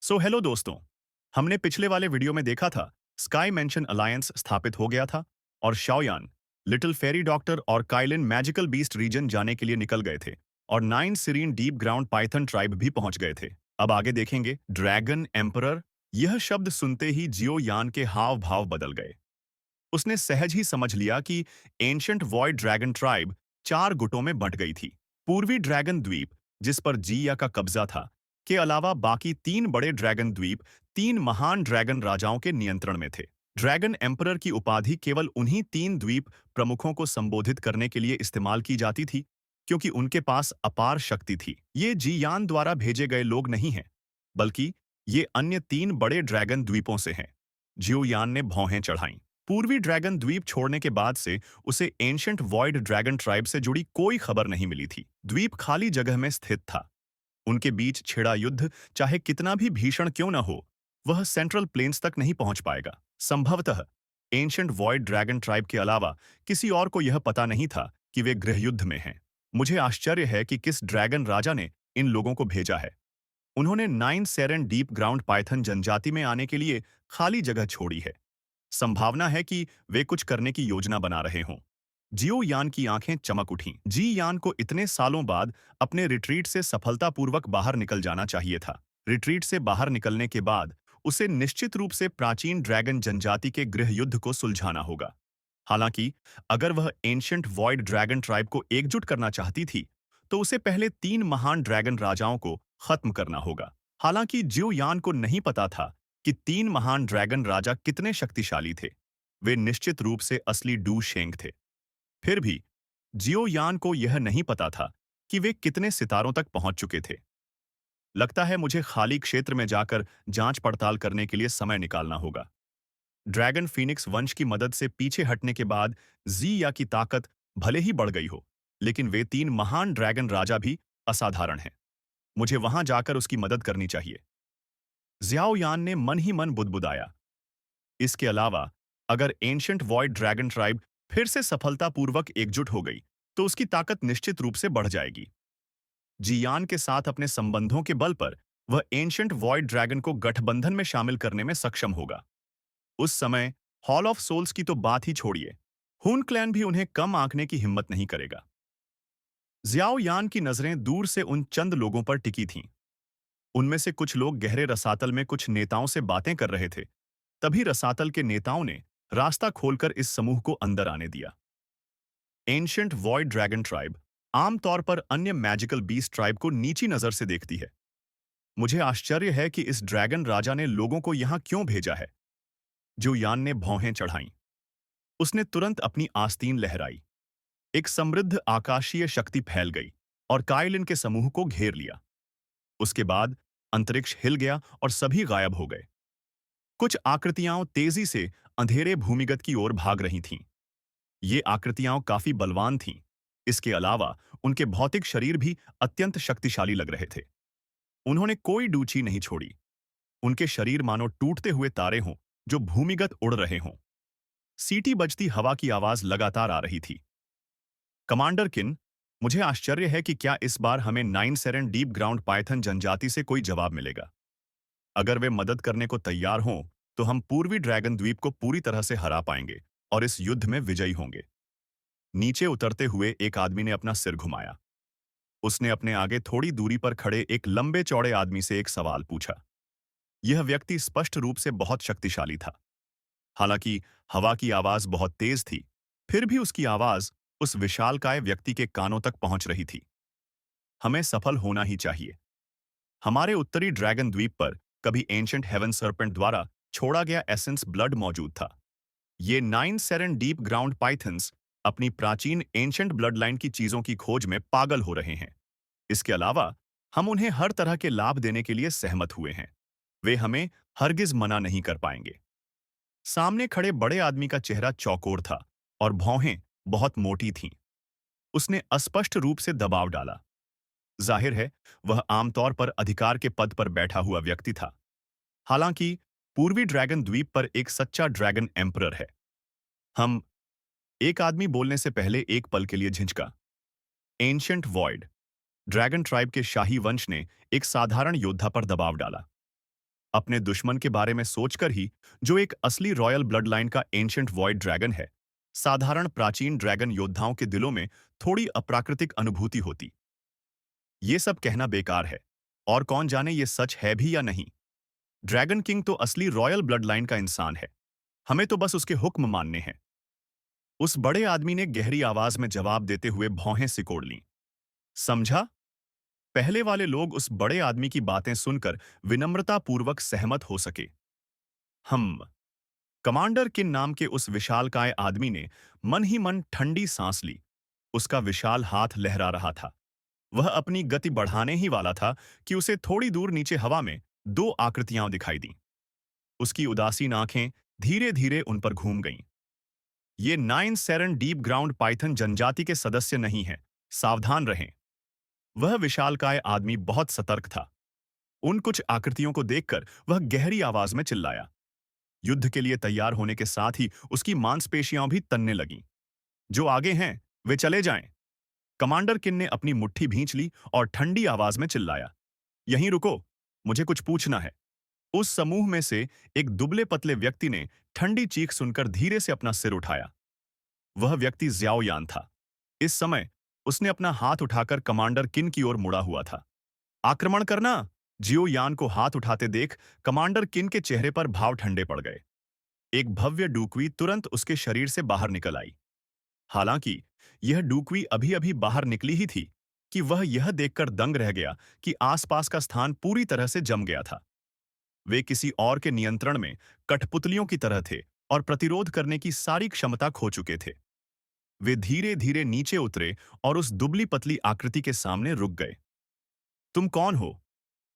Hello दोस्तों। हमने पिछले वाले वीडियो में देखा था स्काई मेंशन अलायंस स्थापित हो गया था और शाओयान, लिटिल फेरी डॉक्टर और काइलिन मैजिकल बीस्ट रीजन जाने के लिए निकल गए थे और Nine Serene Deep ground Python tribe भी पहुंच गए थे। अब आगे देखेंगे ड्रैगन एम्परर। यह शब्द सुनते ही जियो यान के हाव भाव बदल गए। उसने सहज ही समझ लिया कि एंशंट वॉइड ड्रैगन ट्राइब चार गुटों में बंट गई थी। पूर्वी ड्रैगन द्वीप, जिस पर जिया का कब्जा था, के अलावा बाकी तीन बड़े ड्रैगन द्वीप तीन महान ड्रैगन राजाओं के नियंत्रण में थे। ड्रैगन एम्परर की उपाधि केवल उन्हीं तीन द्वीप प्रमुखों को संबोधित करने के लिए इस्तेमाल की जाती थी, क्योंकि उनके पास अपार शक्ति थी। ये जियान द्वारा भेजे गए लोग नहीं हैं, बल्कि ये अन्य तीन बड़े ड्रैगन द्वीपों से हैं। जियोयान ने भौहें चढ़ाईं। पूर्वी ड्रैगन द्वीप छोड़ने के बाद से उसे एंशंट वॉइड ड्रैगन ट्राइब से जुड़ी कोई खबर नहीं मिली थी। द्वीप खाली जगह में स्थित था। उनके बीच छिड़ा युद्ध चाहे कितना भी भीषण क्यों न हो, वह सेंट्रल प्लेन्स तक नहीं पहुंच पाएगा। संभवतः एंशंट वॉइड ड्रैगन ट्राइब के अलावा किसी और को यह पता नहीं था कि वे गृहयुद्ध में हैं। मुझे आश्चर्य है कि किस ड्रैगन राजा ने इन लोगों को भेजा है। उन्होंने nine serene deep ground Python जनजाति में आने के लिए खाली जगह छोड़ी है। संभावना है कि वे कुछ करने की योजना बना रहे हों। जियो यान की आंखें चमक उठीं। जी यान को इतने सालों बाद अपने रिट्रीट से सफलतापूर्वक बाहर निकल जाना चाहिए था। रिट्रीट से बाहर निकलने के बाद उसे निश्चित रूप से प्राचीन ड्रैगन जनजाति के गृह युद्ध को सुलझाना होगा। हालांकि अगर वह एंशंट वॉइड ड्रैगन ट्राइब को एकजुट करना चाहती थी, तो उसे पहले तीन महान ड्रैगन राजाओं को खत्म करना होगा। हालांकि जियो यान को नहीं पता था कि तीन महान ड्रैगन राजा कितने शक्तिशाली थे। वे निश्चित रूप से असली डू शेंग थे। फिर भी जियो यान को यह नहीं पता था कि वे कितने सितारों तक पहुंच चुके थे। लगता है मुझे खाली क्षेत्र में जाकर जांच पड़ताल करने के लिए समय निकालना होगा। ड्रैगन फीनिक्स वंश की मदद से पीछे हटने के बाद जिया की ताकत भले ही बढ़ गई हो, लेकिन वे तीन महान ड्रैगन राजा भी असाधारण हैं। मुझे वहां जाकर उसकी मदद करनी चाहिए। ज़ियाओ यान ने मन ही मन बुदबुदाया। इसके अलावा अगर एंशंट वॉइड ड्रैगन ट्राइब फिर से सफलतापूर्वक एकजुट हो गई, तो उसकी ताकत निश्चित रूप से बढ़ जाएगी। जियान के साथ अपने संबंधों के बल पर वह एंशंट वॉइड ड्रैगन को गठबंधन में शामिल करने में सक्षम होगा। उस समय हॉल ऑफ सोल्स की तो बात ही छोड़िए, हुन क्लैन भी उन्हें कम आंकने की हिम्मत नहीं करेगा। ज़ियाओ यान की नजरें दूर से उन चंद लोगों पर टिकी थीं। उनमें से कुछ लोग गहरे रसातल में कुछ नेताओं से बातें कर रहे थे। तभी रसातल के नेताओं ने रास्ता खोलकर इस समूह को अंदर आने दिया। एंशंट वॉइड ड्रैगन ट्राइब आमतौर पर अन्य मैजिकल बीस्ट ट्राइब को नीची नजर से देखती है। मुझे आश्चर्य है कि इस ड्रैगन राजा ने लोगों को यहां क्यों भेजा है। जो यान ने भौहें चढ़ाईं। उसने तुरंत अपनी आस्तीन लहराई। एक समृद्ध आकाशीय शक्ति फैल गई और काइलिन के समूह को घेर लिया। उसके बाद अंतरिक्ष हिल गया और सभी गायब हो गए। कुछ आकृतियां तेजी से अंधेरे भूमिगत की ओर भाग रही थीं। ये आकृतियां काफी बलवान थीं। इसके अलावा उनके भौतिक शरीर भी अत्यंत शक्तिशाली लग रहे थे। उन्होंने कोई डूची नहीं छोड़ी। उनके शरीर मानो टूटते हुए तारे हों जो भूमिगत उड़ रहे हों। सीटी बजती हवा की आवाज लगातार आ रही थी। कमांडर किन, मुझे आश्चर्य है कि क्या इस बार हमें nine serene deep ground Python जनजाति से कोई जवाब मिलेगा। अगर वे मदद करने को तैयार हों, तो हम पूर्वी ड्रैगन द्वीप को पूरी तरह से हरा पाएंगे और इस युद्ध में विजयी होंगे। नीचे उतरते हुए एक आदमी ने अपना सिर घुमाया। उसने अपने आगे थोड़ी दूरी पर खड़े एक लंबे चौड़े आदमी से एक सवाल पूछा। यह व्यक्ति स्पष्ट रूप से बहुत शक्तिशाली था। हालांकि हवा की आवाज बहुत तेज थी, फिर भी उसकी आवाज उस विशालकाय व्यक्ति के कानों तक पहुंच रही थी। हमें सफल होना ही चाहिए। हमारे उत्तरी ड्रैगन द्वीप पर कभी एंशंट हेवन सर्पेंट द्वारा छोड़ा गया एसेंस ब्लड मौजूद था। ये nine serene deep Ground pythons अपनी प्राचीन एंशंट ब्लड लाइन की चीजों की खोज में पागल हो रहे हैं। इसके अलावा हम उन्हें हर तरह के लाभ देने के लिए सहमत हुए हैं। वे हमें हरगिज मना नहीं कर पाएंगे। सामने खड़े बड़े आदमी का चेहरा चौकोर था और भौहें बहुत मोटी थीं। उसने अस्पष्ट रूप से दबाव डाला। जाहिर है वह आमतौर पर अधिकार के पद पर बैठा हुआ व्यक्ति था। हालांकि पूर्वी ड्रैगन द्वीप पर एक सच्चा ड्रैगन एम्परर है। हम एक आदमी बोलने से पहले एक पल के लिए झिझका। एंशंट वॉइड ड्रैगन ट्राइब के शाही वंश ने एक साधारण योद्धा पर दबाव डाला। अपने दुश्मन के बारे में सोचकर ही, जो एक असली रॉयल ब्लड लाइन का एंशिएंट वॉइड ड्रैगन है, साधारण प्राचीन ड्रैगन योद्धाओं के दिलों में थोड़ी अप्राकृतिक अनुभूति होती। ये सब कहना बेकार है, और कौन जाने ये सच है भी या नहीं। ड्रैगन किंग तो असली रॉयल ब्लड लाइन का इंसान है, हमें तो बस उसके हुक्म मानने हैं। उस बड़े आदमी ने गहरी आवाज में जवाब देते हुए भौहें सिकोड़ लीं। समझा? पहले वाले लोग उस बड़े आदमी की बातें सुनकर विनम्रतापूर्वक सहमत हो सके। हम कमांडर किन नाम के उस विशालकाय आदमी ने मन ही मन ठंडी सांस ली। उसका विशाल हाथ लहरा रहा था। वह अपनी गति बढ़ाने ही वाला था कि उसे थोड़ी दूर नीचे हवा में दो आकृतियां दिखाई दी। उसकी उदासीन आंखें धीरे धीरे उन पर घूम गईं। ये नाइन सेरन डीप ग्राउंड पाइथन जनजाति के सदस्य नहीं हैं, सावधान रहें। वह विशालकाय आदमी बहुत सतर्क था। उन कुछ आकृतियों को देखकर वह गहरी आवाज में चिल्लाया। युद्ध के लिए तैयार होने के साथ ही उसकी मांसपेशियां भी तनने लगीं। जो आगे हैं, वे चले जाएं। कमांडर किन ने अपनी मुट्ठी भींच ली और ठंडी आवाज में चिल्लाया, यहीं रुको, मुझे कुछ पूछना है। उस समूह में से एक दुबले पतले व्यक्ति ने ठंडी चीख सुनकर धीरे से अपना सिर उठाया। वह व्यक्ति ज्याओ यान था। इस समय उसने अपना हाथ उठाकर कमांडर किन की ओर मुड़ा हुआ था। आक्रमण करना! जियो यान को हाथ उठाते देख कमांडर किन के चेहरे पर भाव ठंडे पड़ गए। एक भव्य डूकवी तुरंत उसके शरीर से बाहर निकल आई। हालांकि यह डूकवी अभी अभी बाहर निकली ही थी कि वह यह देखकर दंग रह गया कि आसपास का स्थान पूरी तरह से जम गया था। वे किसी और के नियंत्रण में कठपुतलियों की तरह थे और प्रतिरोध करने की सारी क्षमता खो चुके थे। वे धीरे धीरे नीचे उतरे और उस दुबली पतली आकृति के सामने रुक गए। तुम कौन हो?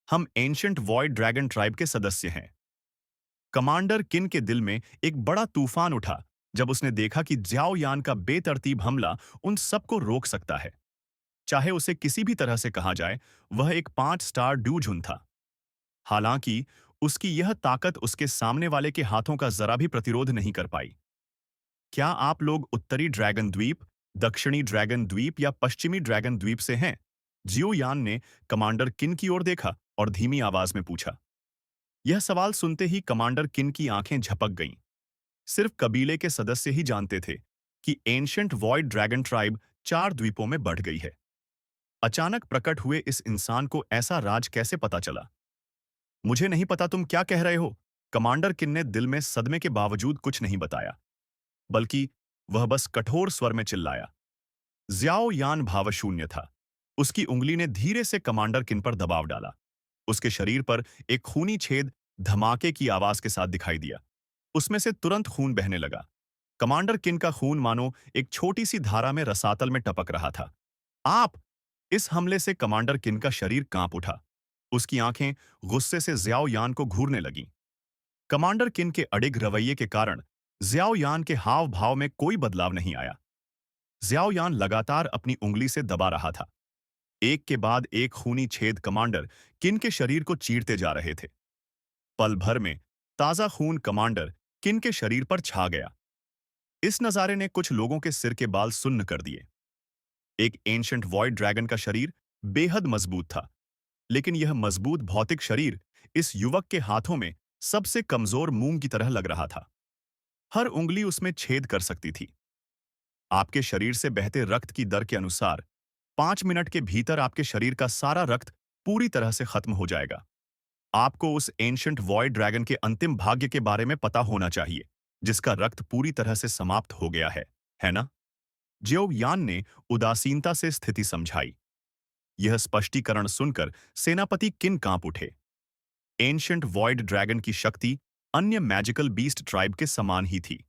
हम एंशिएंट वॉइड ड्रैगन ट्राइब के सदस्य हैं। कमांडर किन के दिल में एक बड़ा तूफान उठा जब उसने देखा कि ज्याओ यान का बेतरतीब हमला उन सबको रोक सकता है। चाहे उसे किसी भी तरह से कहा जाए, वह एक 5 स्टार ड्यूझुन था। हालांकि उसकी यह ताकत उसके सामने वाले के हाथों का जरा भी प्रतिरोध नहीं कर पाई। क्या आप लोग उत्तरी ड्रैगन द्वीप, दक्षिणी ड्रैगन द्वीप या पश्चिमी ड्रैगन द्वीप से हैं? जियो यान ने कमांडर किन की ओर देखा और धीमी आवाज में पूछा। यह सवाल सुनते ही कमांडर किन की आंखें झपक गईं। सिर्फ कबीले के सदस्य ही जानते थे कि एंशिएंट वॉइड ड्रैगन ट्राइब 4 द्वीपों में बढ़ गई है। अचानक प्रकट हुए इस इंसान को ऐसा राज कैसे पता चला? मुझे नहीं पता तुम क्या कह रहे हो। कमांडर किन ने दिल में सदमे के बावजूद कुछ नहीं बताया, बल्कि वह बस कठोर स्वर में चिल्लाया। ज्याओ यान भावशून्य था। उसकी उंगली ने धीरे से कमांडर किन पर दबाव डाला। उसके शरीर पर एक खूनी छेद धमाके की आवाज के साथ दिखाई दिया। उसमें से तुरंत खून बहने लगा। कमांडर किन का खून मानो एक छोटी सी धारा में रसातल में टपक रहा था। आप! इस हमले से कमांडर किन का शरीर कांप उठा। उसकी आंखें गुस्से से ज्याओ यान को घूरने लगीं। कमांडर किन के अडिग रवैये के कारण ज्याओ यान के हाव भाव में कोई बदलाव नहीं आया। ज्याओ यान लगातार अपनी उंगली से दबा रहा था। एक के बाद एक खूनी छेद कमांडर किन के शरीर को चीरते जा रहे थे। पल भर में ताजा खून कमांडर किन के शरीर पर छा गया। इस नजारे ने कुछ लोगों के सिर के बाल सुन्न कर दिए। एक एंशिएंट वॉइड ड्रैगन का शरीर बेहद मजबूत था, लेकिन यह मजबूत भौतिक शरीर इस युवक के हाथों में सबसे कमजोर मूंग की तरह लग रहा था। हर उंगली उसमें छेद कर सकती थी। आपके शरीर से बहते रक्त की दर के अनुसार 5 मिनट के भीतर आपके शरीर का सारा रक्त पूरी तरह से खत्म हो जाएगा। आपको उस एंशिएंट वॉइड ड्रैगन के अंतिम भाग्य के बारे में पता होना चाहिए, जिसका रक्त पूरी तरह से समाप्त हो गया है ना? ज्यो यान ने उदासीनता से स्थिति समझाई। यह स्पष्टीकरण सुनकर सेनापति किन कांप उठे। एंशिएंट वॉइड ड्रैगन की शक्ति अन्य मैजिकल बीस्ट ट्राइब के समान ही थी।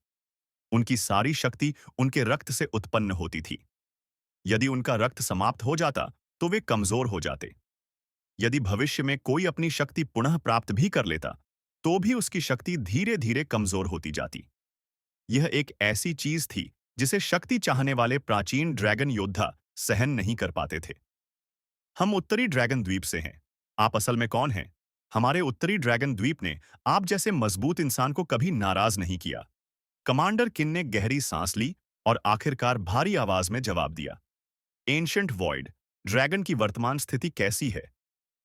उनकी सारी शक्ति उनके रक्त से उत्पन्न होती थी। यदि उनका रक्त समाप्त हो जाता तो वे कमजोर हो जाते। यदि भविष्य में कोई अपनी शक्ति पुनः प्राप्त भी कर लेता, तो भी उसकी शक्ति धीरे धीरे कमजोर होती जाती। यह एक ऐसी चीज थी जिसे शक्ति चाहने वाले प्राचीन ड्रैगन योद्धा सहन नहीं कर पाते थे। हम उत्तरी ड्रैगन द्वीप से हैं। आप असल में कौन हैं? हमारे उत्तरी ड्रैगन द्वीप ने आप जैसे मजबूत इंसान को कभी नाराज नहीं किया। कमांडर किन ने गहरी सांस ली और आखिरकार भारी आवाज में जवाब दिया। एंशिएंट वॉइड ड्रैगन की वर्तमान स्थिति कैसी है?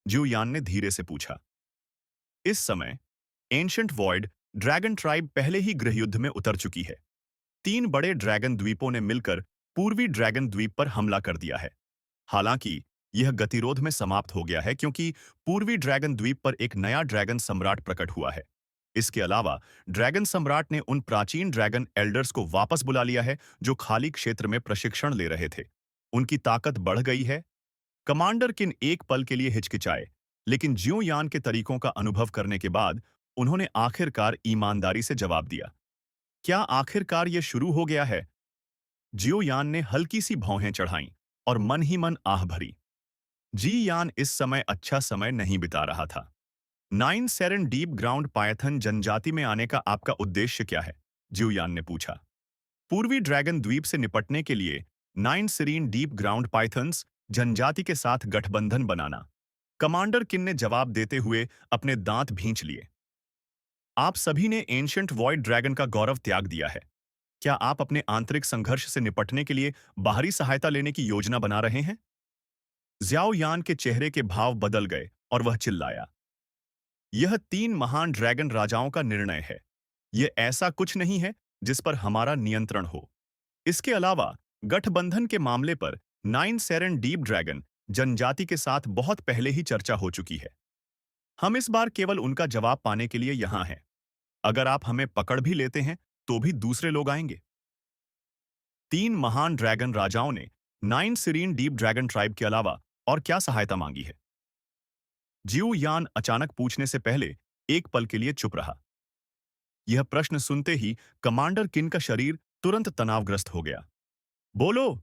जू यान ने धीरे से पूछा। इस समय एंशंट वॉइड ड्रैगन ट्राइब पहले ही गृहयुद्ध में उतर चुकी है। 3 बड़े ड्रैगन द्वीपों ने मिलकर पूर्वी ड्रैगन द्वीप पर हमला कर दिया है। हालांकि यह गतिरोध में समाप्त हो गया है क्योंकि पूर्वी ड्रैगन द्वीप पर एक नया ड्रैगन सम्राट प्रकट हुआ है। इसके अलावा ड्रैगन सम्राट ने उन प्राचीन ड्रैगन एल्डर्स को वापस बुला लिया है जो खाली क्षेत्र में प्रशिक्षण ले रहे थे। उनकी ताकत बढ़ गई है। कमांडर किन एक पल के लिए हिचकिचाए, लेकिन ज्यू यान के तरीकों का अनुभव करने के बाद उन्होंने आखिरकार ईमानदारी से जवाब दिया। क्या आखिरकार यह शुरू हो गया है? जियो यान ने हल्की सी भौहें चढ़ाईं और मन ही मन आह भरी। जी यान इस समय अच्छा समय नहीं बिता रहा था। Nine serene deep ground Python जनजाति में आने का आपका उद्देश्य क्या है? जियो यान ने पूछा। पूर्वी ड्रैगन द्वीप से निपटने के लिए Nine Serene Deep Ground Pythons जनजाति के साथ गठबंधन बनाना। कमांडर किन ने जवाब देते हुए अपने दांत भींच लिए। आप सभी ने एंशंट वॉइड ड्रैगन का गौरव त्याग दिया है। क्या आप अपने आंतरिक संघर्ष से निपटने के लिए बाहरी सहायता लेने की योजना बना रहे हैं? ज्याओ यान के चेहरे के भाव बदल गए और वह चिल्लाया। यह 3 महान ड्रैगन राजाओं का निर्णय है। यह ऐसा कुछ नहीं है जिस पर हमारा नियंत्रण हो। इसके अलावा गठबंधन के मामले पर नाइन सेरेन डीप ड्रैगन जनजाति के साथ बहुत पहले ही चर्चा हो चुकी है। हम इस बार केवल उनका जवाब पाने के लिए यहां हैं। अगर आप हमें पकड़ भी लेते हैं तो भी दूसरे लोग आएंगे। 3 महान ड्रैगन राजाओं ने Nine Serene Deep Dragon Tribe के अलावा और क्या सहायता मांगी है? जियो यान अचानक पूछने से पहले एक पल के लिए चुप रहा। यह प्रश्न सुनते ही कमांडर किन का शरीर तुरंत तनावग्रस्त हो गया। बोलो!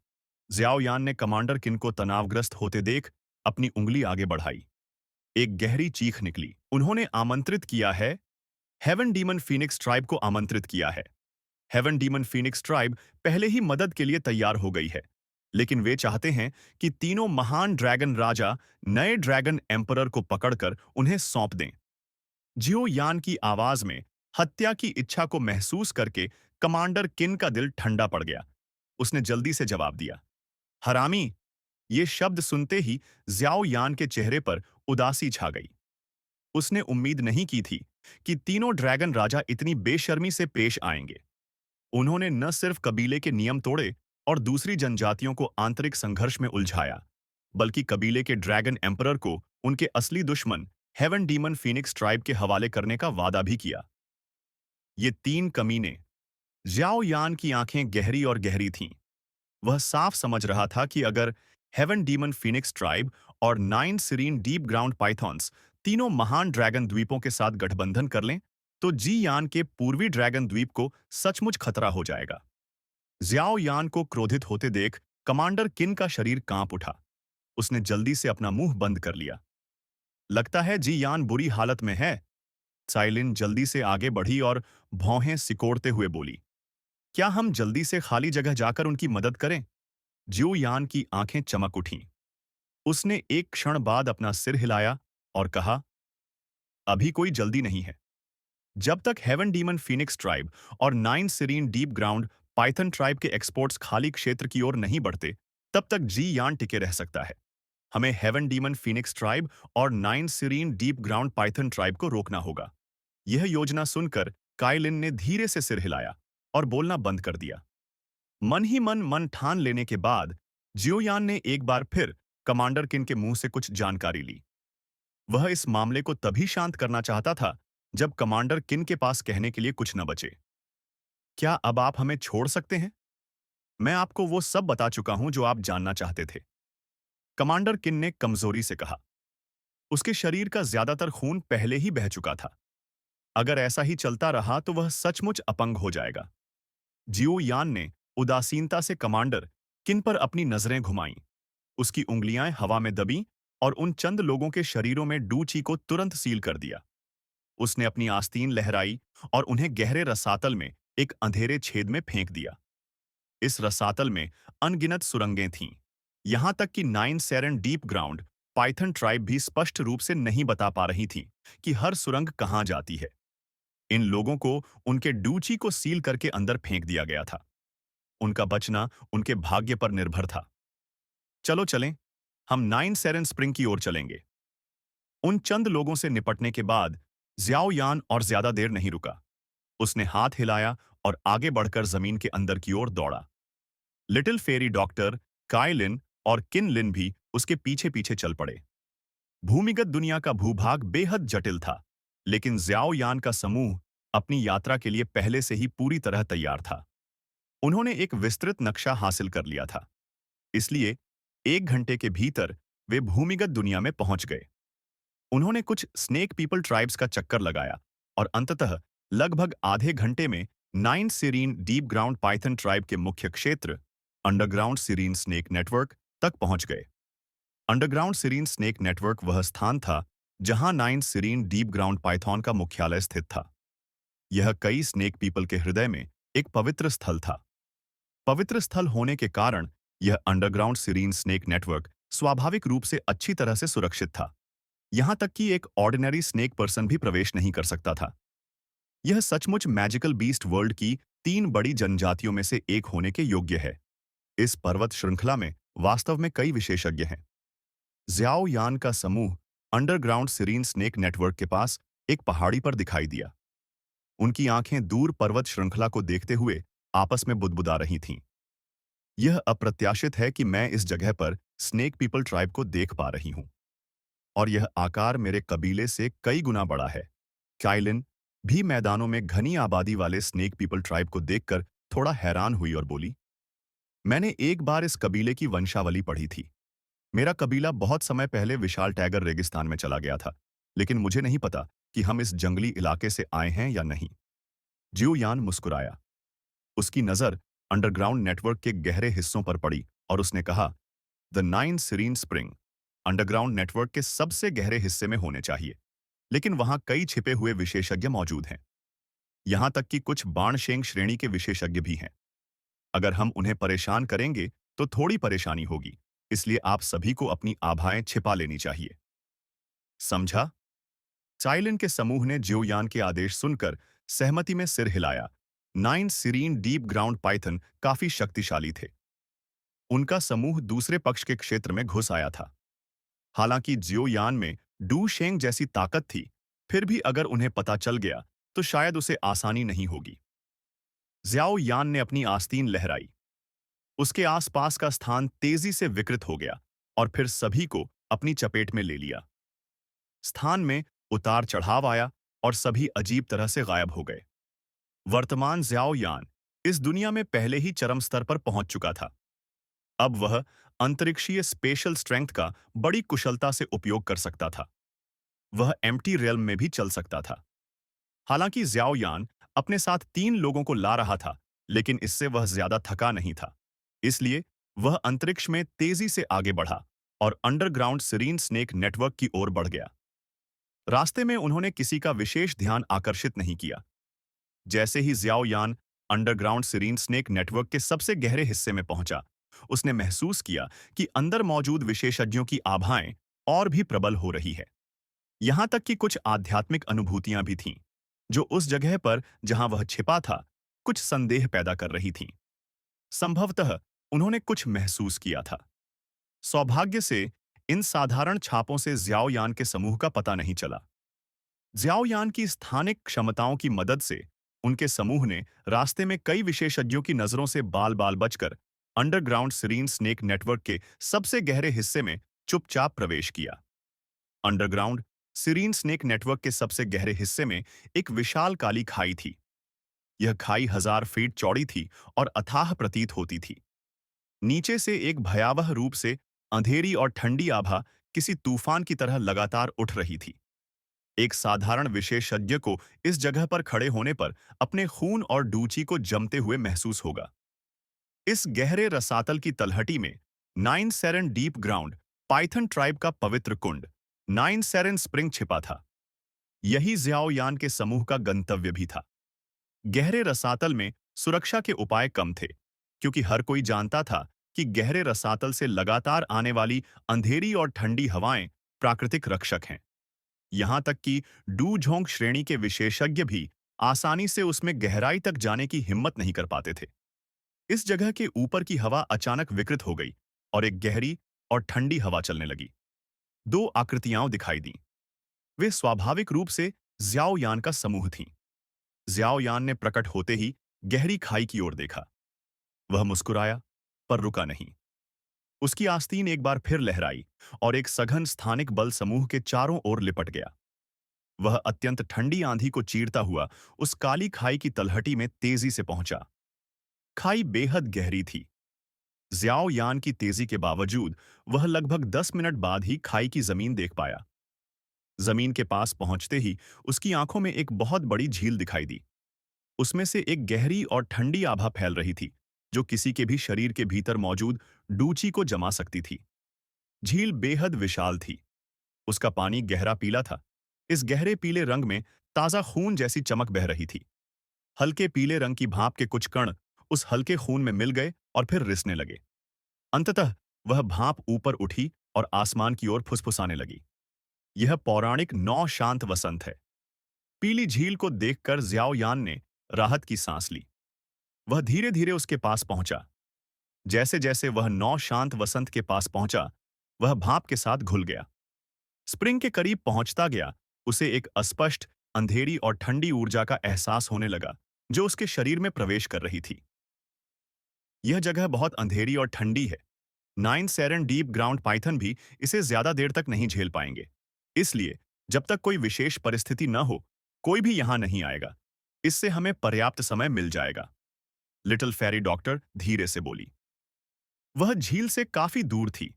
ज्याओ यान ने कमांडर किन को तनावग्रस्त होते देख अपनी उंगली आगे बढ़ाई। एक गहरी चीख निकली। उन्होंने आमंत्रित किया है। हेवन डीमन फीनिक्स ट्राइब को आमंत्रित किया है। हेवन डीमन फीनिक्स ट्राइब पहले ही मदद के लिए तैयार हो गई है, लेकिन वे चाहते हैं कि तीनों महान ड्रैगन राजा नए ड्रैगन एम्परर को पकड़कर उन्हें सौंप दें। जियो यान की आवाज में हत्या की इच्छा को महसूस करके कमांडर किन का दिल ठंडा पड़ गया। उसने जल्दी से जवाब दिया, हरामी! ये शब्द सुनते ही ज्याओ यान के चेहरे पर उदासी छा गई। उसने उम्मीद नहीं की थी कि तीनों ड्रैगन राजा इतनी बेशर्मी से पेश आएंगे। उन्होंने न सिर्फ कबीले के नियम तोड़े और दूसरी जनजातियों को आंतरिक संघर्ष में उलझाया, बल्कि कबीले के ड्रैगन एम्परर को उनके असली दुश्मन हेवन डीमन फीनिक्स ट्राइब के हवाले करने का वादा भी किया। ये 3 कमीने। ज्याओ यान की आंखें गहरी और गहरी थीं। वह साफ समझ रहा था कि अगर हेवन डीमन फीनिक्स ट्राइब और Nine Serene Deep Ground Pythons तीनों महान ड्रैगन द्वीपों के साथ गठबंधन कर लें, तो जी यान के पूर्वी ड्रैगन द्वीप को सचमुच खतरा हो जाएगा। ज्याओ यान को क्रोधित होते देख कमांडर किन का शरीर कांप उठा। उसने जल्दी से अपना मुंह बंद कर लिया। लगता है जी यान बुरी हालत में है। साइलिन जल्दी से आगे बढ़ी और भौहें सिकोड़ते हुए बोली, क्या हम जल्दी से खाली जगह जाकर उनकी मदद करें? ज्यू यान की आंखें चमक उठीं। उसने एक क्षण बाद अपना सिर हिलाया और कहा, अभी कोई जल्दी नहीं है। जब तक हेवन डीमन फीनिक्स ट्राइब और Nine Serene Deep ground Python tribe के एक्सपोर्ट्स खाली क्षेत्र की ओर नहीं बढ़ते, तब तक जी यान टिके रह सकता है। हमें हेवन डीमन फीनिक्स ट्राइब और Nine Serene Deep ground Python Tribe को रोकना होगा। यह योजना सुनकर काइलिन ने धीरे से सिर हिलाया और बोलना बंद कर दिया। मन ही मन ठान लेने के बाद जियोयान ने एक बार फिर कमांडर किन के मुंह से कुछ जानकारी ली। वह इस मामले को तभी शांत करना चाहता था जब कमांडर किन के पास कहने के लिए कुछ न बचे। क्या अब आप हमें छोड़ सकते हैं? मैं आपको वो सब बता चुका हूं जो आप जानना चाहते थे। कमांडर किन ने कमजोरी से कहा। उसके शरीर का ज्यादातर खून पहले ही बह चुका था। अगर ऐसा ही चलता रहा तो वह सचमुच अपंग हो जाएगा। जियो यान ने उदासीनता से कमांडर किन पर अपनी नजरें घुमाईं। उसकी उंगलियां हवा में दबीं और उन चंद लोगों के शरीरों में डूची को तुरंत सील कर दिया। उसने अपनी आस्तीन लहराई और उन्हें गहरे रसातल में एक अंधेरे छेद में फेंक दिया। इस रसातल में अनगिनत सुरंगें थीं। यहां तक कि nine serene deep ground Python tribe भी स्पष्ट रूप से नहीं बता पा रही थी कि हर सुरंग कहां जाती है। इन लोगों को उनके डूची को सील करके अंदर फेंक दिया गया था। उनका बचना उनके भाग्य पर निर्भर था। चलो चलें, हम नाइन सेरेन स्प्रिंग की ओर चलेंगे। उन चंद लोगों से निपटने के बाद ज्याओ यान और ज्यादा देर नहीं रुका। उसने हाथ हिलाया और आगे बढ़कर जमीन के अंदर की ओर दौड़ा। लिटिल फेरी डॉक्टर, काइलिन और किनलिन भी उसके पीछे पीछे चल पड़े। भूमिगत दुनिया का भूभाग बेहद जटिल था, लेकिन ज्याओ यान का समूह अपनी यात्रा के लिए पहले से ही पूरी तरह तैयार था। उन्होंने एक विस्तृत नक्शा हासिल कर लिया था, इसलिए 1 घंटे के भीतर वे भूमिगत दुनिया में पहुंच गए। उन्होंने कुछ स्नेक पीपल ट्राइब्स का चक्कर लगाया और अंततः लगभग आधे घंटे में Nine Serene Deep ground Python tribe के मुख्य क्षेत्र अंडरग्राउंड सीरीन स्नेक नेटवर्क तक पहुंच गए। अंडरग्राउंड सीरीन स्नेक नेटवर्क वह स्थान था जहां Nine Serene Deep ground Python का मुख्यालय स्थित था। यह कई स्नेक पीपल के हृदय में एक पवित्र स्थल था। पवित्र स्थल होने के कारण यह अंडरग्राउंड सीरीन स्नेक नेटवर्क स्वाभाविक रूप से अच्छी तरह से सुरक्षित था। यहां तक कि एक ऑर्डिनरी स्नेक पर्सन भी प्रवेश नहीं कर सकता था। यह सचमुच मैजिकल बीस्ट वर्ल्ड की 3 बड़ी जनजातियों में से एक होने के योग्य है। इस पर्वत श्रृंखला में वास्तव में कई विशेषज्ञ हैं। ज्याओ यान का समूह अंडरग्राउंड सीरीन स्नेक नेटवर्क के पास एक पहाड़ी पर दिखाई दिया। उनकी आंखें दूर पर्वत श्रृंखला को देखते हुए आपस में बुदबुदा रही थीं। यह अप्रत्याशित है कि मैं इस जगह पर स्नेक पीपल ट्राइब को देख पा रही हूं, और यह आकार मेरे कबीले से कई गुना बड़ा है। काइलिन भी मैदानों में घनी आबादी वाले स्नेक पीपल ट्राइब को देखकर थोड़ा हैरान हुई और बोली, मैंने एक बार इस कबीले की वंशावली पढ़ी थी। मेरा कबीला बहुत समय पहले विशाल टैगर रेगिस्तान में चला गया था, लेकिन मुझे नहीं पता कि हम इस जंगली इलाके से आए हैं या नहीं। जियो यान मुस्कुराया। उसकी नजर अंडरग्राउंड नेटवर्क के गहरे हिस्सों पर पड़ी और उसने कहा, the Nine Serene Spring underground network के सबसे गहरे हिस्से में होने चाहिए, लेकिन वहां कई छिपे हुए विशेषज्ञ मौजूद हैं। यहां तक कि कुछ बाणशेंग श्रेणी के विशेषज्ञ भी हैं। अगर हम उन्हें परेशान करेंगे तो थोड़ी परेशानी होगी, इसलिए आप सभी को अपनी आभाएं छिपा लेनी चाहिए। समझा? चाइलिन के समूह ने जियोयान के आदेश सुनकर सहमति में सिर हिलाया। Nine Serene Deep ground Python काफी शक्तिशाली थे। उनका समूह दूसरे पक्ष के क्षेत्र में घुस आया था। हालांकि जियोयान में डू शेंग जैसी ताकत थी, फिर भी अगर उन्हें पता चल गया तो शायद उसे आसानी नहीं होगी। ज्याओ यान ने अपनी आस्तीन लहराई। उसके आसपास का स्थान तेजी से विकृत हो गया और फिर सभी को अपनी चपेट में ले लिया। स्थान में उतार चढ़ाव आया और सभी अजीब तरह से गायब हो गए। वर्तमान ज्याओ यान इस दुनिया में पहले ही चरम स्तर पर पहुंच चुका था। अब वह अंतरिक्षीय स्पेशल स्ट्रेंथ का बड़ी कुशलता से उपयोग कर सकता था। वह एम्प्टी रियल्म में भी चल सकता था। हालांकि ज्याओ यान अपने साथ 3 लोगों को ला रहा था, लेकिन इससे वह ज्यादा थका नहीं था। इसलिए वह अंतरिक्ष में तेजी से आगे बढ़ा और अंडरग्राउंड सीरीन स्नेक नेटवर्क की ओर बढ़ गया। रास्ते में उन्होंने किसी का विशेष ध्यान आकर्षित नहीं किया। जैसे ही ज्याओ यान अंडरग्राउंड सीरीन स्नेक नेटवर्क के सबसे गहरे हिस्से में पहुंचा, उसने महसूस किया कि अंदर मौजूद विशेषज्ञों की आभाएं और भी प्रबल हो रही है। यहां तक कि कुछ आध्यात्मिक अनुभूतियां भी थीं, जो उस जगह पर जहां वह छिपा था, कुछ संदेह पैदा कर रही थीं। संभवतः उन्होंने कुछ महसूस किया था। सौभाग्य से इन साधारण छापों से ज्याओयान के समूह का पता नहीं चला। ज्याओयान की स्थानिक क्षमताओं की मदद से उनके समूह ने रास्ते में कई विशेषज्ञों की नजरों से बाल बाल बचकर अंडरग्राउंड सीरीन स्नेक नेटवर्क के सबसे गहरे हिस्से में चुपचाप प्रवेश किया। अंडरग्राउंड सीरीन स्नेक नेटवर्क के सबसे गहरे हिस्से में एक विशाल काली खाई थी। यह खाई 1000 फीट चौड़ी थी और अथाह प्रतीत होती थी। नीचे से एक भयावह रूप से अंधेरी और ठंडी आभा किसी तूफान की तरह लगातार उठ रही थी। एक साधारण विशेषज्ञ को इस जगह पर खड़े होने पर अपने खून और डूची को जमते हुए महसूस होगा। इस गहरे रसातल की तलहटी में nine सेरन deep ground Python tribe का पवित्र कुंड नाइन सेरन स्प्रिंग छिपा था। यही ज्याओयान के समूह का गंतव्य भी था। गहरे रसातल में सुरक्षा के उपाय कम थे, क्योंकि हर कोई जानता था कि गहरे रसातल से लगातार आने वाली अंधेरी और ठंडी हवाएं प्राकृतिक रक्षक हैं। यहां तक कि डू झोंक श्रेणी के विशेषज्ञ भी आसानी से उसमें गहराई तक जाने की हिम्मत नहीं कर पाते थे। इस जगह के ऊपर की हवा अचानक विकृत हो गई और एक गहरी और ठंडी हवा चलने लगी। 2 आकृतियां दिखाई दीं। वे स्वाभाविक रूप से ज्याओ यान का समूह थी। ज्याओ यान ने प्रकट होते ही गहरी खाई की ओर देखा। वह मुस्कुराया, पर रुका नहीं। उसकी आस्तीन एक बार फिर लहराई और एक सघन स्थानिक बल समूह के चारों ओर लिपट गया। वह अत्यंत ठंडी आंधी को चीरता हुआ उस काली खाई की तलहटी में तेजी से पहुंचा। खाई बेहद गहरी थी। ज्याओ यान की तेजी के बावजूद वह लगभग 10 मिनट बाद ही खाई की जमीन देख पाया। जमीन के पास पहुंचते ही उसकी आंखों में एक बहुत बड़ी झील दिखाई दी। उसमें से एक गहरी और ठंडी आभा फैल रही थी, जो किसी के भी शरीर के भीतर मौजूद डूची को जमा सकती थी। झील बेहद विशाल थी। उसका पानी गहरा पीला था। इस गहरे पीले रंग में ताजा खून जैसी चमक बह रही थी। हल्के पीले रंग की भाप के कुछ कण उस हल्के खून में मिल गए और फिर रिसने लगे। अंततः वह भाप ऊपर उठी और आसमान की ओर फुसफुसाने लगी। यह पौराणिक नौ शांत वसंत है। पीली झील को देखकर ज्याओ यान ने राहत की सांस ली। वह धीरे धीरे उसके पास पहुंचा। जैसे जैसे वह नौ शांत वसंत के पास पहुंचा, वह भाप के साथ घुल गया। स्प्रिंग के करीब पहुंचता गया, उसे एक अस्पष्ट, अंधेरी और ठंडी ऊर्जा का एहसास होने लगा, जो उसके शरीर में प्रवेश कर रही थी। यह जगह बहुत अंधेरी और ठंडी है। 9 सेरेन डीप ग्राउंड पाइथन भी इसे ज्यादा देर तक नहीं झेल पाएंगे। इसलिए जब तक कोई विशेष परिस्थिति न हो, कोई भी यहां नहीं आएगा। इससे हमें पर्याप्त समय मिल जाएगा। लिटिल फेरी डॉक्टर धीरे से बोली। वह झील से काफी दूर थी।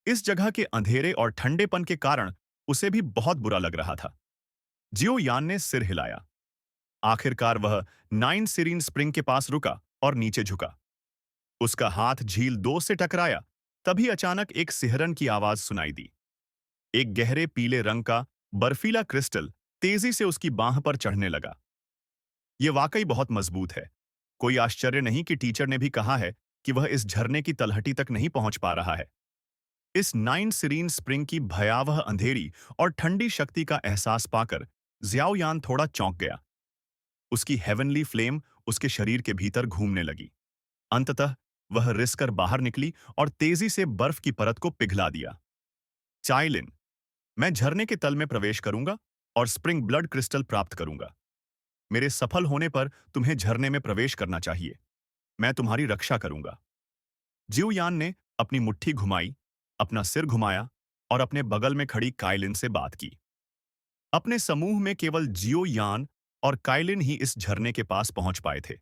इस जगह के अंधेरे और ठंडेपन के कारण उसे भी बहुत बुरा लग रहा था। जियो यान ने सिर हिलाया। आखिरकार वह 9 सीरीन स्प्रिंग के पास रुका और नीचे झुका। उसका हाथ झील 2 से टकराया। तभी अचानक एक सिहरन की आवाज सुनाई दी। एक गहरे पीले रंग का बर्फीला क्रिस्टल तेजी से उसकी बांह पर चढ़ने लगा। यह वाकई बहुत मजबूत है। कोई आश्चर्य नहीं कि टीचर ने भी कहा है कि वह इस झरने की तलहटी तक नहीं पहुंच पा रहा है। इस 9 सीरीन स्प्रिंग की भयावह अंधेरी और ठंडी शक्ति का एहसास पाकर ज्याओ यान थोड़ा चौंक गया। उसकी हेवनली फ्लेम उसके शरीर के भीतर घूमने लगी। अंततः वह रिसकर बाहर निकली और तेजी से बर्फ की परत को पिघला दिया। चाइलिन, मैं झरने के तल में प्रवेश करूंगा और स्प्रिंग ब्लड क्रिस्टल प्राप्त करूंगा। मेरे सफल होने पर तुम्हें झरने में प्रवेश करना चाहिए। मैं तुम्हारी रक्षा करूंगा। जियो यान ने अपनी मुट्ठी घुमाई, अपना सिर घुमाया और अपने बगल में खड़ी काइलिन से बात की। अपने समूह में केवल जियो यान और काइलिन ही इस झरने के पास पहुंच पाए थे।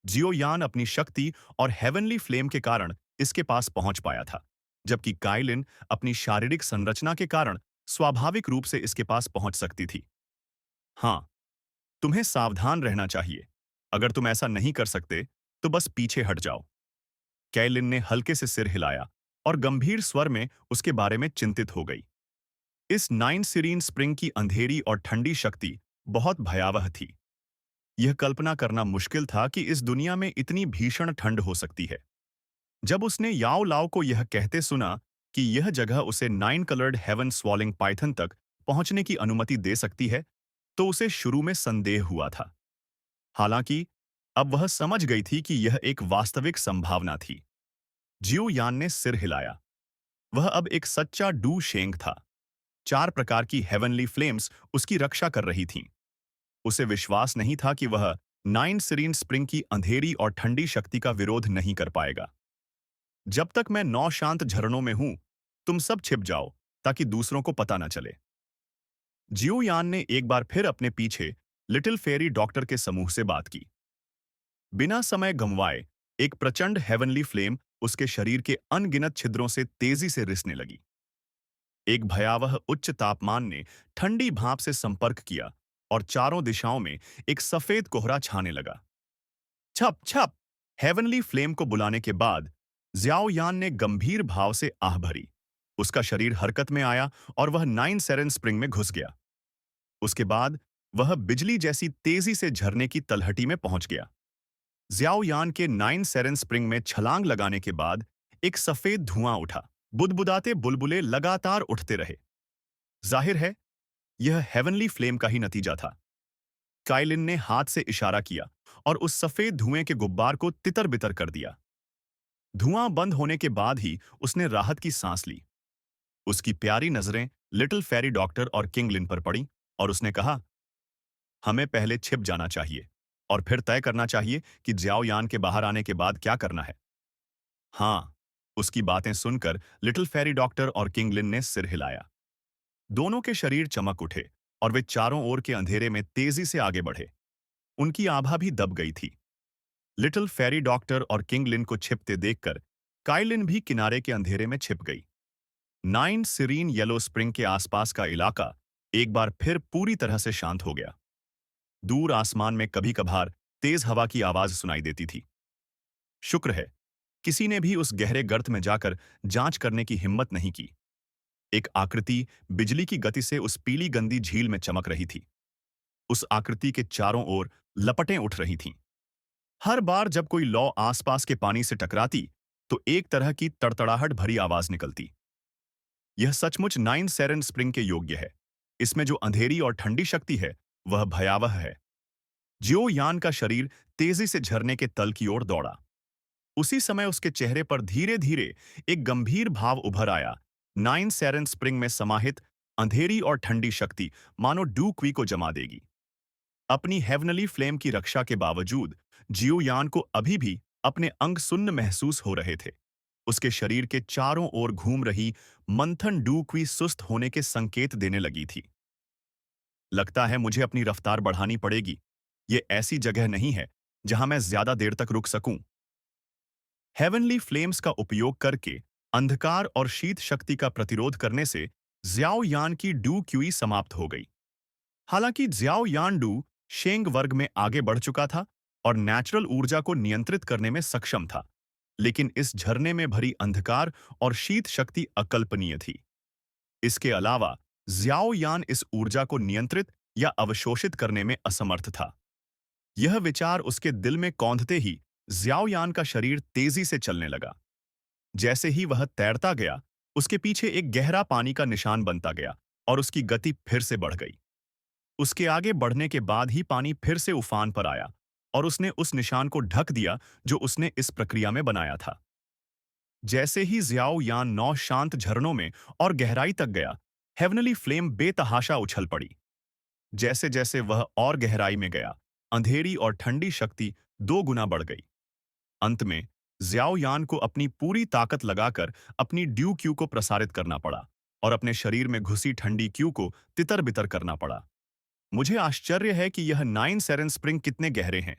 जियो यान अपनी शक्ति और हेवनली फ्लेम के कारण इसके पास पहुंच पाया था, जबकि काइलिन अपनी शारीरिक संरचना के कारण स्वाभाविक रूप से इसके पास पहुंच सकती थी। हाँ, तुम्हें सावधान रहना चाहिए। अगर तुम ऐसा नहीं कर सकते, तो बस पीछे हट जाओ। कैलिन ने हल्के से सिर हिलाया और गंभीर स्वर में उसके बारे में चिंतित हो गई। इस 9 सीरीन स्प्रिंग की अंधेरी और ठंडी शक्ति बहुत भयावह थी। यह कल्पना करना मुश्किल था कि इस दुनिया में इतनी भीषण ठंड हो सकती है। जब उसने याओ लाओ को यह कहते सुना कि यह जगह उसे 9 कलर्ड हेवन स्वॉलिंग पाइथन तक पहुंचने की अनुमति दे सकती है, तो उसे शुरू में संदेह हुआ था। हालांकि अब वह समझ गई थी कि यह एक वास्तविक संभावना थी। जियो यान ने सिर हिलाया। वह अब एक सच्चा डू शेंग था। 4 प्रकार की हेवनली फ्लेम्स उसकी रक्षा कर रही थीं। उसे विश्वास नहीं था कि वह 9 सीरीन स्प्रिंग की अंधेरी और ठंडी शक्ति का विरोध नहीं कर पाएगा। जब तक मैं 9 शांत झरनों में हूं, तुम सब छिप जाओ ताकि दूसरों को पता न चले। जियो यान ने एक बार फिर अपने पीछे लिटिल फेरी डॉक्टर के समूह से बात की। बिना समय गंवाए एक प्रचंड हेवनली फ्लेम उसके शरीर के अनगिनत छिद्रों से तेजी से रिसने लगी। एक भयावह उच्च तापमान ने ठंडी भाप से संपर्क किया और चारों दिशाओं में एक सफेद कोहरा छाने लगा। छप छप! हेवनली फ्लेम को बुलाने के बाद ज्याओ यान ने गंभीर भाव से आह भरी। उसका शरीर हरकत में आया और वह 9 सेरेन स्प्रिंग में घुस गया। उसके बाद वह बिजली जैसी तेजी से झरने की तलहटी में पहुंच गया। ज्याओ यान के 9 सेरेन स्प्रिंग में छलांग लगाने के बाद एक सफेद धुआं उठा। बुदबुदाते बुलबुले लगातार उठते रहे। जाहिर है, यह हेवनली फ्लेम का ही नतीजा था। काइलिन ने हाथ से इशारा किया और उस सफेद धुएं के गुब्बार को तितर-बितर कर दिया। धुआं बंद होने के बाद ही उसने राहत की सांस ली। उसकी प्यारी नजरें लिटिल फेरी डॉक्टर और किंगलिन पर पड़ी और उसने कहा, हमें पहले छिप जाना चाहिए और फिर तय करना चाहिए कि ज्याओ यान के बाहर आने के बाद क्या करना है। हाँ, उसकी बातें सुनकर लिटिल फेरी डॉक्टर और किंग लिन ने सिर हिलाया। दोनों के शरीर चमक उठे और वे चारों ओर के अंधेरे में तेजी से आगे बढ़े। उनकी आभा भी दब गई थी। लिटिल फेरी डॉक्टर और किंग लिन को छिपते देखकर काइलिन भी किनारे के अंधेरे में छिप गई। नाइन सिरीन येलो स्प्रिंग के आसपास का इलाका एक बार फिर पूरी तरह से शांत हो गया। दूर आसमान में कभी कभार तेज हवा की आवाज सुनाई देती थी। शुक्र है, किसी ने भी उस गहरे गर्त में जाकर जांच करने की हिम्मत नहीं की। एक आकृति बिजली की गति से उस पीली गंदी झील में चमक रही थी। उस आकृति के चारों ओर लपटें उठ रही थीं। हर बार जब कोई लौ आसपास के पानी से टकराती, तो एक तरह की तड़तड़ाहट भरी आवाज निकलती। यह सचमुच नाइन सेरन स्प्रिंग के योग्य है। इसमें जो अंधेरी और ठंडी शक्ति है, वह भयावह है। जियो यान का शरीर तेजी से झरने के तल की ओर दौड़ा। उसी समय उसके चेहरे पर धीरे धीरे एक गंभीर भाव उभर आया। नाइन सेरन स्प्रिंग में समाहित अंधेरी और ठंडी शक्ति मानो डू क्वी को जमा देगी। अपनी हेवनली फ्लेम की रक्षा के बावजूद जियो यान को अभी भी अपने अंग सुन्न महसूस हो रहे थे। उसके शरीर के चारों ओर घूम रही मंथन डू क्वी सुस्त होने के संकेत देने लगी थी। लगता है मुझे अपनी रफ्तार बढ़ानी पड़ेगी। ये ऐसी जगह नहीं है जहां मैं ज्यादा देर तक रुक सकूं। हेवनली फ्लेम्स का उपयोग करके अंधकार और शीत शक्ति का प्रतिरोध करने से ज्याओ यान की डू क्यूई समाप्त हो गई। हालांकि ज्याओ यान डू शेंग वर्ग में आगे बढ़ चुका था और नेचुरल ऊर्जा को नियंत्रित करने में सक्षम था, लेकिन इस झरने में भरी अंधकार और शीत शक्ति अकल्पनीय थी। इसके अलावा ज्याओ यान इस ऊर्जा को नियंत्रित या अवशोषित करने में असमर्थ था। यह विचार उसके दिल में कौंधते ही ज्याओ यान का शरीर तेजी से चलने लगा। जैसे ही वह तैरता गया, उसके पीछे एक गहरा पानी का निशान बनता गया और उसकी गति फिर से बढ़ गई। उसके आगे बढ़ने के बाद ही पानी फिर से उफान पर आया और उसने उस निशान को ढक दिया जो उसने इस प्रक्रिया में बनाया था। जैसे ही ज्याओ यान 9 शांत झरनों में और गहराई तक गया, हेवनली फ्लेम बेतहाशा उछल पड़ी। जैसे जैसे वह और गहराई में गया, अंधेरी और ठंडी शक्ति 2 गुना बढ़ गई। अंत में ज्याओ यान को अपनी पूरी ताकत लगाकर अपनी ड्यू क्यू को प्रसारित करना पड़ा और अपने शरीर में घुसी ठंडी क्यू को तितर-बितर करना पड़ा। मुझे आश्चर्य है कि यह नाइन सेरन स्प्रिंग कितने गहरे हैं।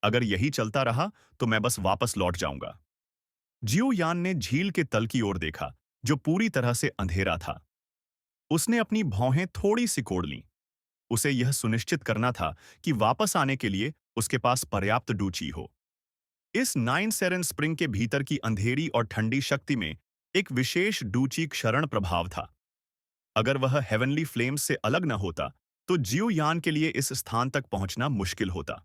अगर यही चलता रहा तो मैं बस वापस लौट जाऊंगा। जियो यान ने झील के तल की ओर देखा, जो पूरी तरह से अंधेरा था। उसने अपनी भौहें थोड़ी सिकोड़ लीं। उसे यह सुनिश्चित करना था कि वापस आने के लिए उसके पास पर्याप्त डूची हो। इस नाइन सेरन स्प्रिंग के भीतर की अंधेरी और ठंडी शक्ति में एक विशेष डूची क्षरण प्रभाव था। अगर वह हेवनली फ्लेम्स से अलग न होता, तो जियो यान के लिए इस स्थान तक पहुंचना मुश्किल होता।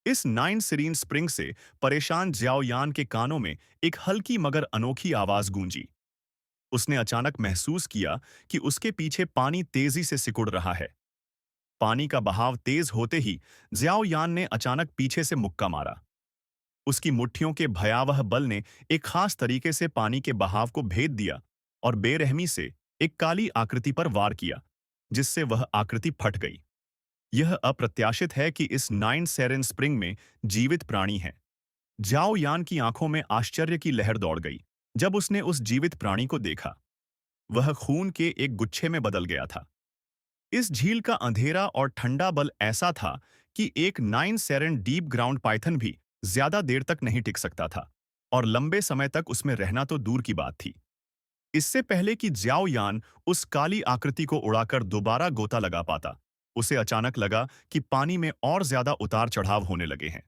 इस नाइन सीरीन स्प्रिंग से परेशान ज्याओ यान के कानों में एक हल्की मगर अनोखी आवाज गूंजी। उसने अचानक महसूस किया कि उसके पीछे पानी तेजी से सिकुड़ रहा है। पानी का बहाव तेज होते ही ज्याओ यान ने अचानक पीछे से मुक्का मारा। उसकी मुट्ठियों के भयावह बल ने एक खास तरीके से पानी के बहाव को भेद दिया और बेरहमी से एक काली आकृति पर वार किया, जिससे वह आकृति फट गई। यह अप्रत्याशित है कि इस नाइन सेरेन स्प्रिंग में जीवित प्राणी है। जाओ यान की आंखों में आश्चर्य की लहर दौड़ गई जब उसने उस जीवित प्राणी को देखा। वह खून के एक गुच्छे में बदल गया था। इस झील का अंधेरा और ठंडा बल ऐसा था कि एक nine serene deep ground Python भी ज्यादा देर तक नहीं टिक सकता था, और लंबे समय तक उसमें रहना तो दूर की बात थी। इससे पहले कि ज्याओ यान उस काली आकृति को उड़ाकर दोबारा गोता लगा पाता, उसे अचानक लगा कि पानी में और ज्यादा उतार चढ़ाव होने लगे हैं।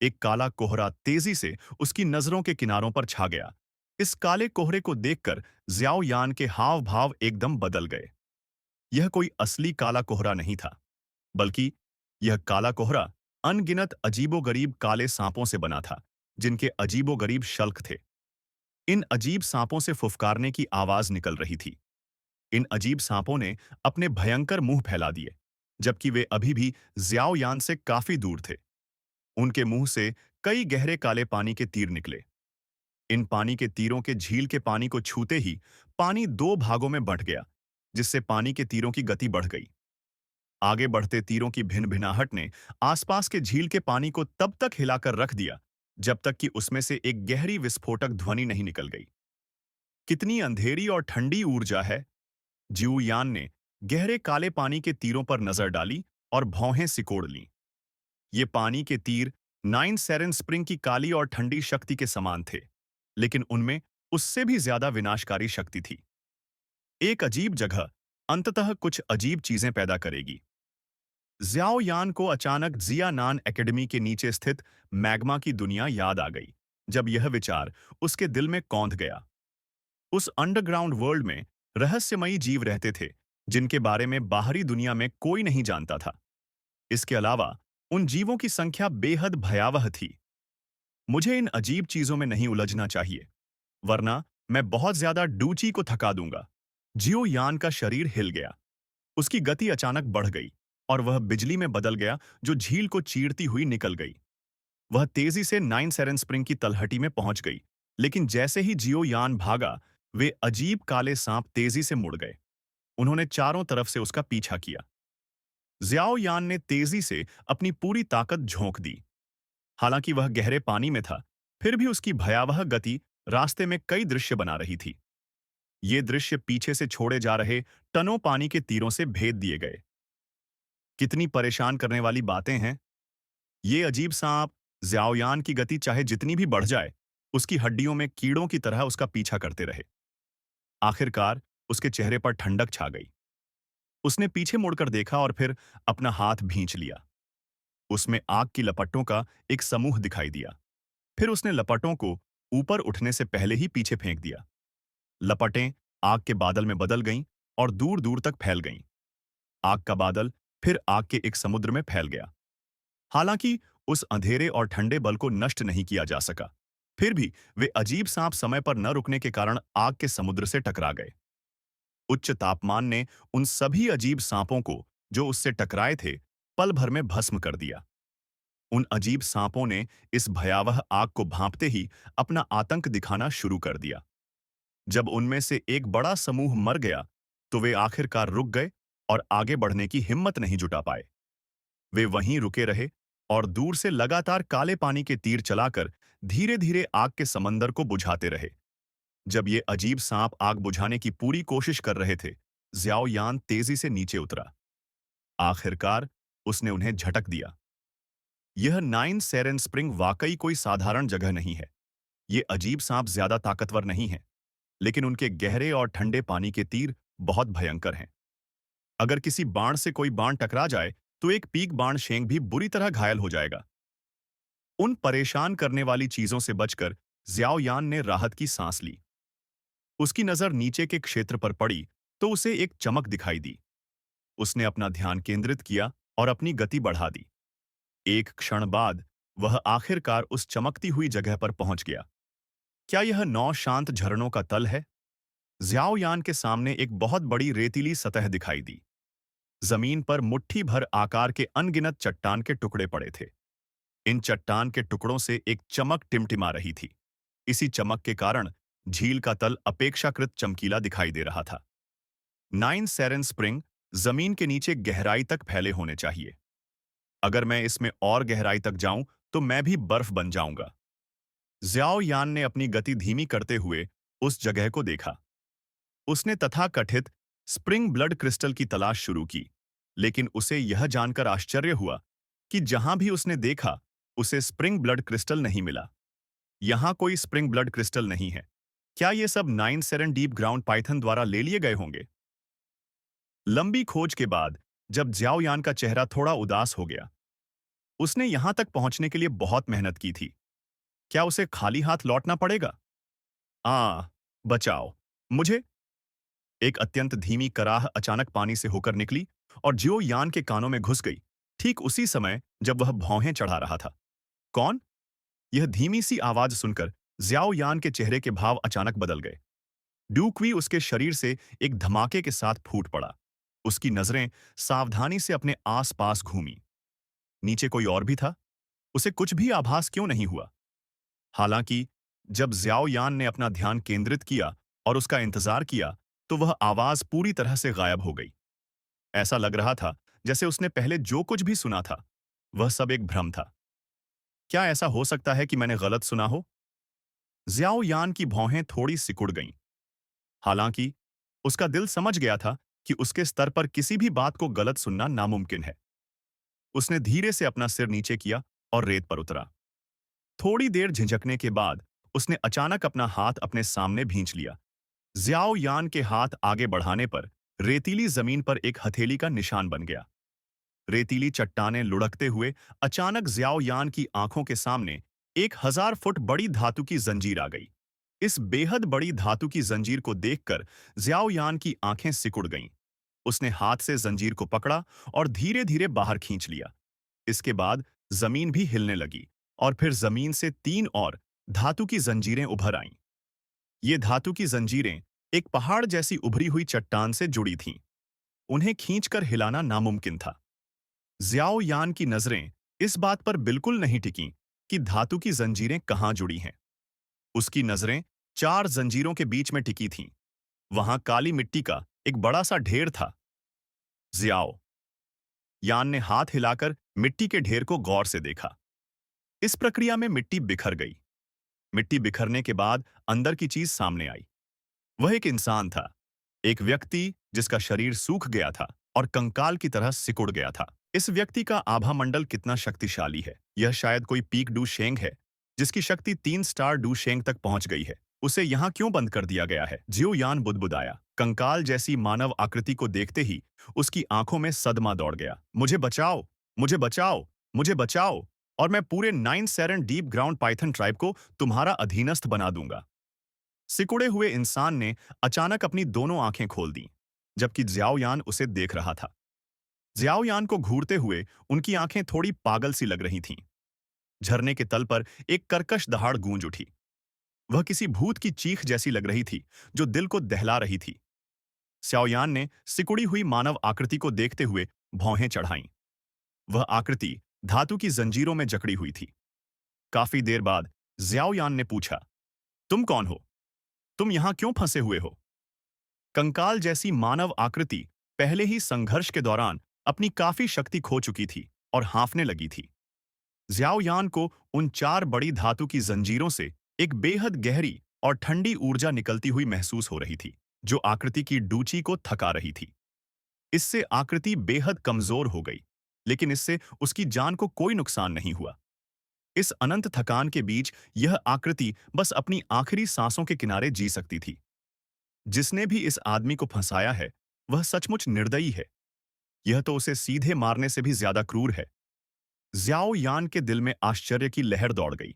एक काला कोहरा तेजी से उसकी नजरों के किनारों पर छा गया। इस काले कोहरे को देखकर ज्याओ यान के हाव भाव एकदम बदल गए। यह कोई असली काला कोहरा नहीं था, बल्कि यह काला कोहरा अनगिनत अजीबोगरीब काले सांपों से बना था, जिनके अजीबोगरीब शल्क थे। इन अजीब सांपों से फुफकारने की आवाज निकल रही थी। इन अजीब सांपों ने अपने भयंकर मुंह फैला दिए, जबकि वे अभी भी ज्याओ यान से काफी दूर थे। उनके मुंह से कई गहरे काले पानी के तीर निकले। इन पानी के तीरों के झील के पानी को छूते ही पानी 2 भागों में बंट गया, जिससे पानी के तीरों की गति बढ़ गई। आगे बढ़ते तीरों की भिन-भिनाहट ने आसपास के झील के पानी को तब तक हिलाकर रख दिया, जब तक कि उसमें से एक गहरी विस्फोटक ध्वनि नहीं निकल गई। कितनी अंधेरी और ठंडी ऊर्जा है! जिऊ यान ने गहरे काले पानी के तीरों पर नजर डाली और भौहें सिकोड़ लीं। ये पानी के तीर नाइन सेरेन स्प्रिंग की काली और ठंडी शक्ति के समान थे, लेकिन उनमें उससे भी ज्यादा विनाशकारी शक्ति थी। एक अजीब जगह अंततः कुछ अजीब चीजें पैदा करेगी। ज़्याओ यान को अचानक जियानान एकेडमी के नीचे स्थित मैग्मा की दुनिया याद आ गई, जब यह विचार उसके दिल में कौंध गया। उस अंडरग्राउंड वर्ल्ड में रहस्यमयी जीव रहते थे, जिनके बारे में बाहरी दुनिया में कोई नहीं जानता था। इसके अलावा उन जीवों की संख्या बेहद भयावह थी। मुझे इन अजीब चीजों में नहीं उलझना चाहिए, वरना मैं बहुत ज्यादा डूची को थका दूंगा। जियो यान का शरीर हिल गया। उसकी गति अचानक बढ़ गई और वह बिजली में बदल गया, जो झील को चीरती हुई निकल गई। वह तेजी से नाइन सेरेन स्प्रिंग की तलहटी में पहुंच गई, लेकिन जैसे ही जियो यान भागा, वे अजीब काले सांप तेजी से मुड़ गए। उन्होंने चारों तरफ से उसका पीछा किया। ज़्याओ यान ने तेजी से अपनी पूरी ताकत झोंक दी। हालांकि वह गहरे पानी में था, फिर भी उसकी भयावह गति रास्ते में कई दृश्य बना रही थी। ये दृश्य पीछे से छोड़े जा रहे टनों पानी के तीरों से भेद दिए गए। कितनी परेशान करने वाली बातें हैं। ये अजीब सांप ज़्याओयान की गति चाहे जितनी भी बढ़ जाए, उसकी हड्डियों में कीड़ों की तरह उसका पीछा करते रहे। आखिरकार उसके चेहरे पर ठंडक छा गई। उसने पीछे मुड़कर देखा और फिर अपना हाथ भींच लिया। उसमें आग की लपटों का एक समूह दिखाई दिया। फिर उसने लपटों को ऊपर उठने से पहले ही पीछे फेंक दिया। लपटें आग के बादल में बदल गईं और दूर दूर तक फैल गईं। आग का बादल फिर आग के एक समुद्र में फैल गया। हालांकि उस अंधेरे और ठंडे बल को नष्ट नहीं किया जा सका, फिर भी वे अजीब सांप समय पर न रुकने के कारण आग के समुद्र से टकरा गए। उच्च तापमान ने उन सभी अजीब सांपों को, जो उससे टकराए थे, पल भर में भस्म कर दिया। उन अजीब सांपों ने इस भयावह आग को भांपते ही अपना आतंक दिखाना शुरू कर दिया। जब उनमें से एक बड़ा समूह मर गया, तो वे आखिरकार रुक गए और आगे बढ़ने की हिम्मत नहीं जुटा पाए। वे वहीं रुके रहे और दूर से लगातार काले पानी के तीर चलाकर धीरे धीरे आग के समंदर को बुझाते रहे। जब ये अजीब सांप आग बुझाने की पूरी कोशिश कर रहे थे, ज़्याओ यान तेजी से नीचे उतरा। आखिरकार उसने उन्हें झटक दिया। यह नाइन सेरेन स्प्रिंग वाकई कोई साधारण जगह नहीं है। ये अजीब सांप ज्यादा ताकतवर नहीं है, लेकिन उनके गहरे और ठंडे पानी के तीर बहुत भयंकर हैं। अगर किसी बाण से कोई बाण टकरा जाए, तो एक पीक बाण शेंग भी बुरी तरह घायल हो जाएगा। उन परेशान करने वाली चीजों से बचकर ज़्याओ यान ने राहत की सांस ली। उसकी नजर नीचे के क्षेत्र पर पड़ी, तो उसे एक चमक दिखाई दी। उसने अपना ध्यान केंद्रित किया और अपनी गति बढ़ा दी। एक क्षण बाद वह आखिरकार उस चमकती हुई जगह पर पहुंच गया। क्या यह 9 शांत झरनों का तल है? ज़्याओ यान के सामने एक बहुत बड़ी रेतीली सतह दिखाई दी। जमीन पर मुट्ठी भर आकार के अनगिनत चट्टान के टुकड़े पड़े थे। इन चट्टान के टुकड़ों से एक चमक टिमटिमा रही थी। इसी चमक के कारण झील का तल अपेक्षाकृत चमकीला दिखाई दे रहा था। नाइन सेरेन स्प्रिंग जमीन के नीचे गहराई तक फैले होने चाहिए। अगर मैं इसमें और गहराई तक जाऊं, तो मैं भी बर्फ बन जाऊंगा। ज़्याओ यान ने अपनी गति धीमी करते हुए उस जगह को देखा। उसने तथाकथित स्प्रिंग ब्लड क्रिस्टल की तलाश शुरू की, लेकिन उसे यह जानकर आश्चर्य हुआ कि जहां भी उसने देखा, उसे स्प्रिंग ब्लड क्रिस्टल नहीं मिला। यहां कोई स्प्रिंग ब्लड क्रिस्टल नहीं है। क्या ये सब nine serene deep ground Python द्वारा ले लिए गए होंगे? लंबी खोज के बाद जब ज़्याओ यान का चेहरा थोड़ा उदास हो गया, उसने यहां तक पहुंचने के लिए बहुत मेहनत की थी। क्या उसे खाली हाथ लौटना पड़ेगा? बचाओ मुझे। एक अत्यंत धीमी कराह अचानक पानी से होकर निकली और जियो यान के कानों में घुस गई, ठीक उसी समय जब वह भौहें चढ़ा रहा था। कौन? यह धीमी सी आवाज सुनकर ज़्याओ यान के चेहरे के भाव अचानक बदल गए। डूक्वी उसके शरीर से एक धमाके के साथ फूट पड़ा। उसकी नजरें सावधानी से अपने आस-पास घूमी। नीचे कोई और भी था? उसे कुछ भी आभास क्यों नहीं हुआ? हालांकि जब ज़्याओ यान ने अपना ध्यान केंद्रित किया और उसका इंतजार किया, तो वह आवाज पूरी तरह से गायब हो गई। ऐसा लग रहा था जैसे उसने पहले जो कुछ भी सुना था वह सब एक भ्रम था। क्या ऐसा हो सकता है कि मैंने गलत सुना हो? ज़ियाओ यान की भौहें थोड़ी सिकुड़ गईं। हालांकि उसका दिल समझ गया था कि उसके स्तर पर किसी भी बात को गलत सुनना नामुमकिन है। उसने धीरे से अपना सिर नीचे किया और रेत पर उतरा। थोड़ी देर झिझकने के बाद उसने अचानक अपना हाथ अपने सामने भींच लिया। ज़ियाओ यान के हाथ आगे बढ़ाने पर रेतीली जमीन पर एक हथेली का निशान बन गया। रेतीली चट्टानें लुढ़कते हुए अचानक ज़ियाओ यान की आंखों के सामने 1000 फुट बड़ी धातु की जंजीर आ गई। इस बेहद बड़ी धातु की जंजीर को देखकर ज़ियाओ यान की आंखें सिकुड़ गईं। उसने हाथ से जंजीर को पकड़ा और धीरे धीरे बाहर खींच लिया। इसके बाद जमीन भी हिलने लगी और फिर जमीन से 3 और धातु की जंजीरें उभर आईं। ये धातु की जंजीरें एक पहाड़ जैसी उभरी हुई चट्टान से जुड़ी थीं। उन्हें खींचकर हिलाना नामुमकिन था। ज़ियाओ यान की नजरें इस बात पर बिल्कुल नहीं टिकीं कि धातु की जंजीरें कहाँ जुड़ी हैं। उसकी नजरें 4 जंजीरों के बीच में टिकी थीं। वहां काली मिट्टी का एक बड़ा सा ढेर था। ज़ियाओ यान ने हाथ हिलाकर मिट्टी के ढेर को गौर से देखा। इस प्रक्रिया में मिट्टी बिखर गई। मिट्टी बिखरने के बाद अंदर की चीज सामने आई। वह एक इंसान था, एक व्यक्ति जिसका शरीर सूख गया था और कंकाल की तरह सिकुड़ गया था। इस व्यक्ति का आभा मंडल कितना शक्तिशाली है! यह शायद कोई पीक डू शेंग है, जिसकी शक्ति 3 स्टार डू शेंग तक पहुंच गई है। उसे यहाँ क्यों बंद कर दिया गया है? जियो यान बुदबुदाया। कंकाल जैसी मानव आकृति को देखते ही उसकी आंखों में सदमा दौड़ गया। मुझे बचाओ! मुझे बचाओ! मुझे बचाओ! और मैं पूरे 9 सेरन डीप ग्राउंड पाइथन ट्राइब को तुम्हारा अधीनस्थ बना दूंगा। सिकुड़े हुए इंसान ने अचानक अपनी दोनों आंखें खोल दी, जबकि ज़ियाओयान उसे देख रहा था। ज़ियाओयान को घूरते हुए उनकी आंखें थोड़ी पागल सी लग रही थीं। झरने के तल पर एक कर्कश दहाड़ गूंज उठी। वह किसी भूत की चीख जैसी लग रही थी, जो दिल को दहला रही थी। ज़ियाओयान ने सिकुड़ी हुई मानव आकृति को देखते हुए भौहें चढ़ाईं। वह आकृति धातु की जंजीरों में जकड़ी हुई थी। काफी देर बाद ज़ियाओयान ने पूछा, तुम कौन हो? तुम यहां क्यों फंसे हुए हो? कंकाल जैसी मानव आकृति पहले ही संघर्ष के दौरान अपनी काफी शक्ति खो चुकी थी और हाँफने लगी थी। ज़ियाओयान को उन 4 बड़ी धातु की जंजीरों से एक बेहद गहरी और ठंडी ऊर्जा निकलती हुई महसूस हो रही थी, जो आकृति की डूची को थका रही थी। इससे आकृति बेहद कमजोर हो गई, लेकिन इससे उसकी जान को कोई नुकसान नहीं हुआ। इस अनंत थकान के बीच यह आकृति बस अपनी आखिरी सांसों के किनारे जी सकती थी। जिसने भी इस आदमी को फंसाया है, वह सचमुच निर्दयी है। यह तो उसे सीधे मारने से भी ज्यादा क्रूर है। ज़ियाओ यान के दिल में आश्चर्य की लहर दौड़ गई।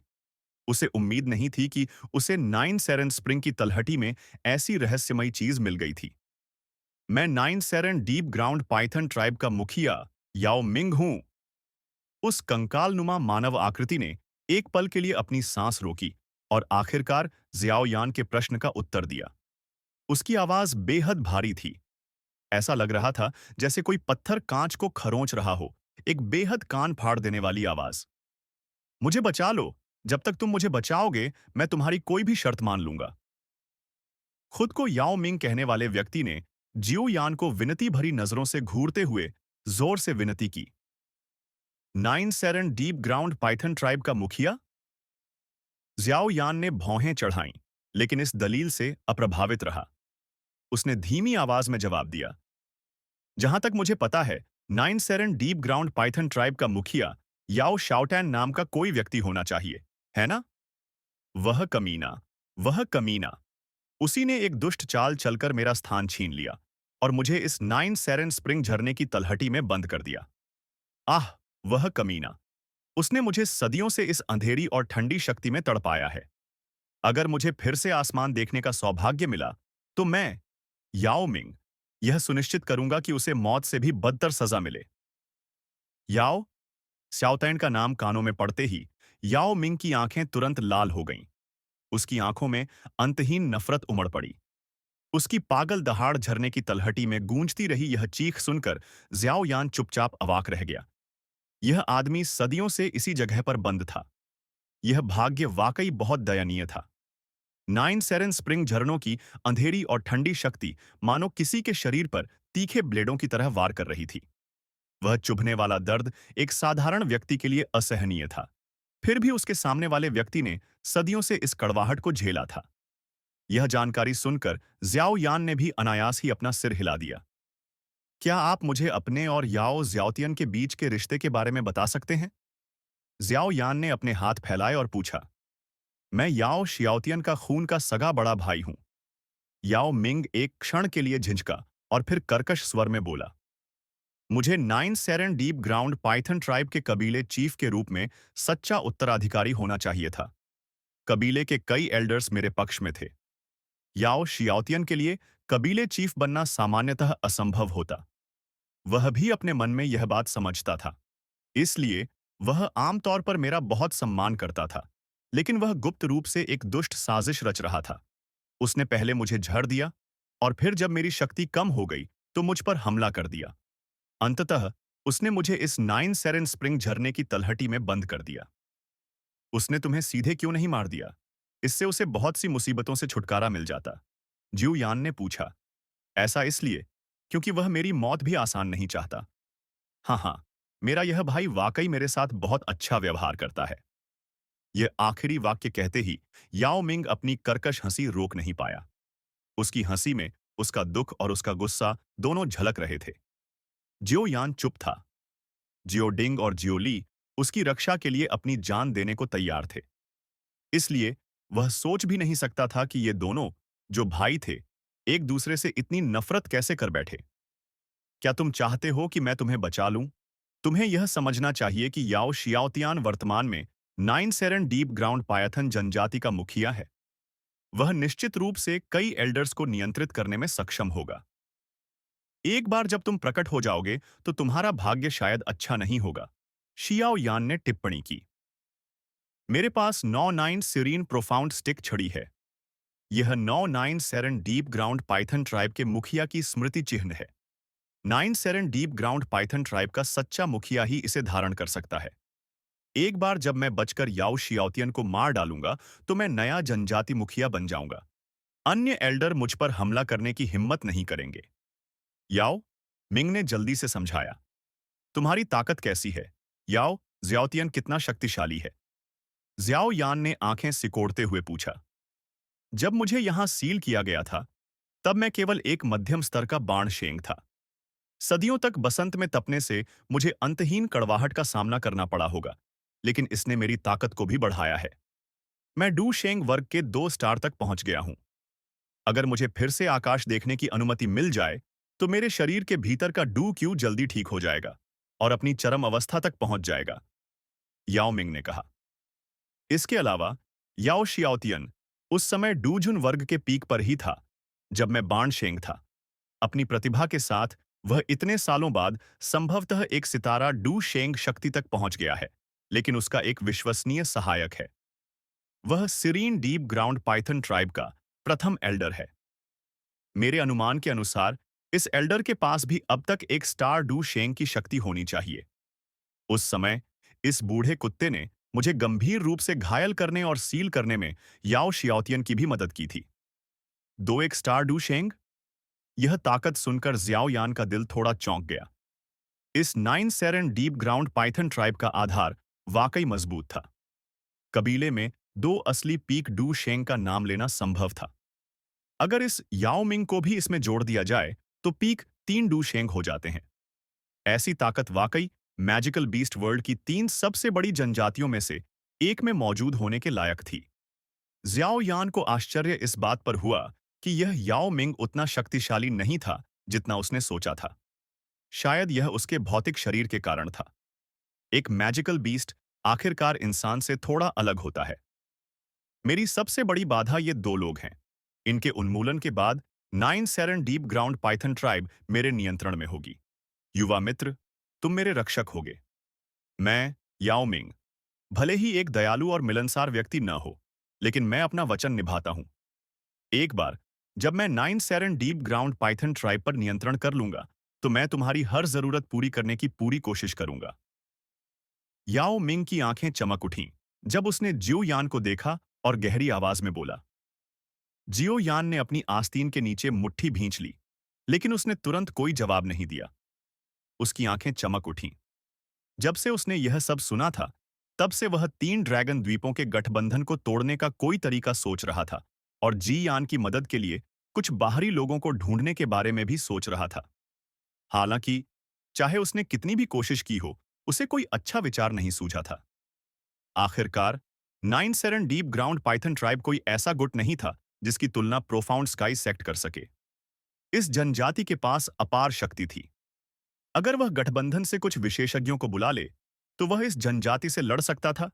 उसे उम्मीद नहीं थी कि उसे 9 सेरन स्प्रिंग की तलहटी में ऐसी रहस्यमयी चीज मिल गई थी। मैं 9 सेरन डीप ग्राउंड पाइथन ट्राइब का मुखिया याओ मिंग हूं। उस कंकालनुमा मानव आकृति ने एक पल के लिए अपनी सांस रोकी और आखिरकार ज़ियाओ यान के प्रश्न का उत्तर दिया। उसकी आवाज बेहद भारी थी। ऐसा लग रहा था जैसे कोई पत्थर कांच को खरोंच रहा हो, एक बेहद कान फाड़ देने वाली आवाज। मुझे बचा लो। जब तक तुम मुझे बचाओगे, मैं तुम्हारी कोई भी शर्त मान लूंगा। खुद को याओ मिंग कहने वाले व्यक्ति ने जियो यान को विनती भरी नजरों से घूरते हुए जोर से विनती की। 9 सेरन डीप ग्राउंड पाइथन ट्राइब का मुखिया? ज़ियाओ यान ने भौहें चढ़ाईं, लेकिन इस दलील से अप्रभावित रहा। उसने धीमी आवाज में जवाब दिया, जहां तक मुझे पता है, 9 सेरन डीप ग्राउंड पाइथन ट्राइब का मुखिया याओ शाओटैन नाम का कोई व्यक्ति होना चाहिए, है ना? वह कमीना, वह कमीना। उसी ने एक दुष्ट चाल चलकर मेरा स्थान छीन लिया और मुझे इस 9 सेरन स्प्रिंग झरने की तलहटी में बंद कर दिया। आह, वह कमीना। उसने मुझे सदियों से इस अंधेरी और ठंडी शक्ति में तड़पाया है। अगर मुझे फिर से आसमान देखने का सौभाग्य मिला, तो मैं, याओ मिंग, यह सुनिश्चित करूंगा कि उसे मौत से भी बदतर सजा मिले। याओ, श्याओतैन का नाम कानों में पड़ते ही याओ मिंग की आंखें तुरंत लाल हो गईं। उसकी आंखों में अंतहीन नफरत उमड़ पड़ी। उसकी पागल दहाड़ झरने की तलहटी में गूंजती रही यह चीख सुनकर ज़ियाओ यान चुपचाप अवाक रह गया। यह आदमी सदियों से इसी जगह पर बंद था। यह भाग्य वाकई बहुत दयनीय था। 9 सेरन स्प्रिंग झरनों की अंधेरी और ठंडी शक्ति मानो किसी के शरीर पर तीखे ब्लेडों की तरह वार कर रही थी। वह चुभने वाला दर्द एक साधारण व्यक्ति के लिए असहनीय था। फिर भी उसके सामने वाले व्यक्ति ने सदियों से इस कड़वाहट को झेला था। यह जानकारी सुनकर ज़्याओ यान ने भी अनायास ही अपना सिर हिला दिया। क्या आप मुझे अपने और याओ ज़्याओतियन के बीच के रिश्ते के बारे में बता सकते हैं? ज़्याओ यान ने अपने हाथ फैलाए और पूछा। मैं याओ शियाओतियन का खून का सगा बड़ा भाई हूं। याओ मिंग एक क्षण के लिए झिझका और फिर कर्कश स्वर में बोला। मुझे nine serene deep ground Python tribe के कबीले चीफ के रूप में सच्चा उत्तराधिकारी होना चाहिए था। कबीले के कई एल्डर्स मेरे पक्ष में थे। याओ शियाओतियन के लिए कबीले चीफ बनना सामान्यतः असंभव होता। वह भी अपने मन में यह बात समझता था। इसलिए वह आमतौर पर मेरा बहुत सम्मान करता था। लेकिन वह गुप्त रूप से एक दुष्ट साजिश रच रहा था। उसने पहले मुझे झड़ दिया और फिर जब मेरी शक्ति कम हो गई तो मुझ पर हमला कर दिया। अंततः उसने मुझे इस नाइन सेरेन स्प्रिंग झरने की तलहटी में बंद कर दिया। उसने तुम्हें सीधे क्यों नहीं मार दिया? इससे उसे बहुत सी मुसीबतों से छुटकारा मिल जाता। ज्यू यान ने पूछा। ऐसा इसलिए क्योंकि वह मेरी मौत भी आसान नहीं चाहता। हाँ हाँ, मेरा यह भाई वाकई मेरे साथ बहुत अच्छा व्यवहार करता है। यह आखिरी वाक्य कहते ही याओ मिंग अपनी कर्कश हंसी रोक नहीं पाया। उसकी हंसी में उसका दुख और उसका गुस्सा दोनों झलक रहे थे। जियो यान चुप था। जियो डिंग और जियो ली उसकी रक्षा के लिए अपनी जान देने को तैयार थे। इसलिए वह सोच भी नहीं सकता था कि ये दोनों, जो भाई थे, एक दूसरे से इतनी नफरत कैसे कर बैठे। क्या तुम चाहते हो कि मैं तुम्हें बचा लूं? तुम्हें यह समझना चाहिए कि याओ शियाओतियान वर्तमान में nine serene deep ground Python जनजाति का मुखिया है। वह निश्चित रूप से कई एल्डर्स को नियंत्रित करने में सक्षम होगा। एक बार जब तुम प्रकट हो जाओगे तो तुम्हारा भाग्य शायद अच्छा नहीं होगा, शियाओ यान ने टिप्पणी की। मेरे पास 9-9 सीरीन प्रोफाउंड स्टिक छड़ी है। यह 9-9 सेरेन डीप ग्राउंड पाइथन ट्राइब के मुखिया की स्मृति चिन्ह है। 9 सेरेन डीप ग्राउंड पाइथन ट्राइब का सच्चा मुखिया ही इसे धारण कर सकता है। एक बार जब मैं बचकर याओ शियाओतियन को मार डालूंगा तो मैं नया जनजाति मुखिया बन जाऊंगा। अन्य एल्डर मुझ पर हमला करने की हिम्मत नहीं करेंगे। याओ, मिंग ने जल्दी से समझाया। तुम्हारी ताकत कैसी है? याओ ज़्याओतियन कितना शक्तिशाली है? ज़्याओ यान ने आंखें सिकोड़ते हुए पूछा। जब मुझे यहां सील किया गया था तब मैं केवल एक मध्यम स्तर का बाण शेंग था। सदियों तक बसंत में तपने से मुझे अंतहीन कड़वाहट का सामना करना पड़ा होगा, लेकिन इसने मेरी ताकत को भी बढ़ाया है। मैं डू शेंग वर्ग के 2 स्टार तक पहुंच गया हूं। अगर मुझे फिर से आकाश देखने की अनुमति मिल जाए तो मेरे शरीर के भीतर का डू क्यू जल्दी ठीक हो जाएगा और अपनी चरम अवस्था तक पहुंच जाएगा, याओ मिंग ने कहा। इसके अलावा याओ शियाओतियन उस समय डूजुन वर्ग के पीक पर ही था जब मैं बाण शेंग था। अपनी प्रतिभा के साथ वह इतने सालों बाद संभवतः एक सितारा डू शेंग शक्ति तक पहुंच गया है, लेकिन उसका एक विश्वसनीय सहायक है। वह Serene Deep ground Python tribe का प्रथम एल्डर है। मेरे अनुमान के अनुसार इस एल्डर के पास भी अब तक एक स्टार डू शेंग की शक्ति होनी चाहिए। उस समय इस बूढ़े कुत्ते ने मुझे गंभीर रूप से घायल करने और सील करने में याओ शियाओतियन की भी मदद की थी। दो एक स्टार डू शेंग? यह ताकत सुनकर ज़्याओ यान का दिल थोड़ा चौंक गया। इस nine serene deep ground Python tribe का आधार वाकई मजबूत था। कबीले में 2 असली पीक डू शेंग का नाम लेना संभव था। अगर इस याओ मिंग को भी इसमें जोड़ दिया जाए तो पीक 3 डू शेंग हो जाते हैं। ऐसी ताकत वाकई मैजिकल बीस्ट वर्ल्ड की 3 सबसे बड़ी जनजातियों में से एक में मौजूद होने के लायक थी। ज़्याओ यान को आश्चर्य इस बात पर हुआ कि यह याओ मिंग उतना शक्तिशाली नहीं था जितना उसने सोचा था। शायद यह उसके भौतिक शरीर के कारण था। एक मैजिकल बीस्ट आखिरकार इंसान से थोड़ा अलग होता है। मेरी सबसे बड़ी बाधा ये 2 लोग हैं। इनके उन्मूलन के बाद nine serene deep ground Python tribe मेरे नियंत्रण में होगी। युवा मित्र, तुम मेरे रक्षक होगे। मैं, याओ मिंग, भले ही एक दयालु और मिलनसार व्यक्ति न हो, लेकिन मैं अपना वचन निभाता हूं। एक बार जब मैं nine serene deep ground Python tribe पर नियंत्रण कर लूंगा तो मैं तुम्हारी हर जरूरत पूरी करने की पूरी कोशिश करूंगा। याओ मिंग की आंखें चमक उठीं जब उसने जियो यान को देखा और गहरी आवाज में बोला। जियो यान ने अपनी आस्तीन के नीचे मुट्ठी भींच ली, लेकिन उसने तुरंत कोई जवाब नहीं दिया। उसकी आंखें चमक उठीं। जब से उसने यह सब सुना था, तब से वह 3 ड्रैगन द्वीपों के गठबंधन को तोड़ने का कोई तरीका सोच रहा था और जी यान की मदद के लिए कुछ बाहरी लोगों को ढूंढने के बारे में भी सोच रहा था। हालांकि, चाहे उसने कितनी भी कोशिश की हो, उसे कोई अच्छा विचार नहीं सूझा था। आखिरकार, 9 डीप ग्राउंड पाइथन ट्राइब कोई ऐसा गुट नहीं था जिसकी तुलना प्रोफाउंड स्काई सेक्ट कर सके। इस जनजाति के पास अपार शक्ति थी। अगर वह गठबंधन से कुछ विशेषज्ञों को बुला ले, तो वह इस जनजाति से लड़ सकता था।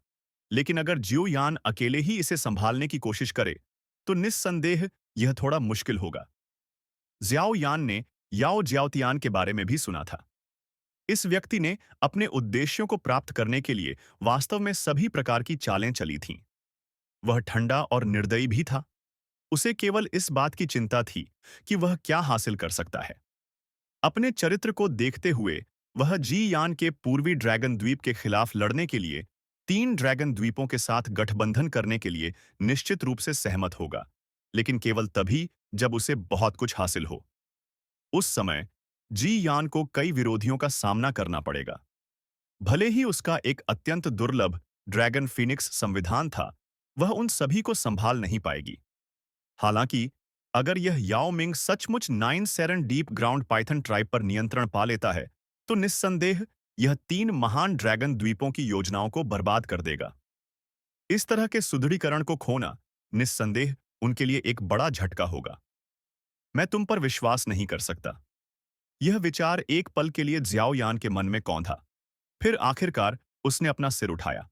लेकिन अगर जियो यान अकेले ही इसे संभालने की कोशिश करे, तो निस्संदेह यह थोड़ा मुश्किल होगा। ज़्याओ यान ने याओ ज्याओतियान के बारे में भी सुना था। इस व्यक्ति ने अपने उद्देश्यों को प्राप्त करने के लिए वास्तव में सभी प्रकार की चालें चली थीं। वह ठंडा और निर्दयी भी था। उसे केवल इस बात की चिंता थी कि वह क्या हासिल कर सकता है। अपने चरित्र को देखते हुए वह जी यान के पूर्वी ड्रैगन द्वीप के खिलाफ लड़ने के लिए 3 ड्रैगन द्वीपों के साथ गठबंधन करने के लिए निश्चित रूप से सहमत होगा, लेकिन केवल तभी जब उसे बहुत कुछ हासिल हो। उस समय जी यान को कई विरोधियों का सामना करना पड़ेगा। भले ही उसका एक अत्यंत दुर्लभ ड्रैगन फीनिक्स संविधान था, वह उन सभी को संभाल नहीं पाएगी। हालांकि, अगर यह याओ मिंग सचमुच 9 डीप ग्राउंड पाइथन ट्राइब पर नियंत्रण पा लेता है, तो निस्संदेह यह 3 महान ड्रैगन द्वीपों की योजनाओं को बर्बाद कर देगा। इस तरह के सुदृढ़ीकरण को खोना निस्संदेह उनके लिए एक बड़ा झटका होगा। मैं तुम पर विश्वास नहीं कर सकता। यह विचार एक पल के लिए ज़्याओ यान के मन में कौंधा। फिर आखिरकार उसने अपना सिर उठाया।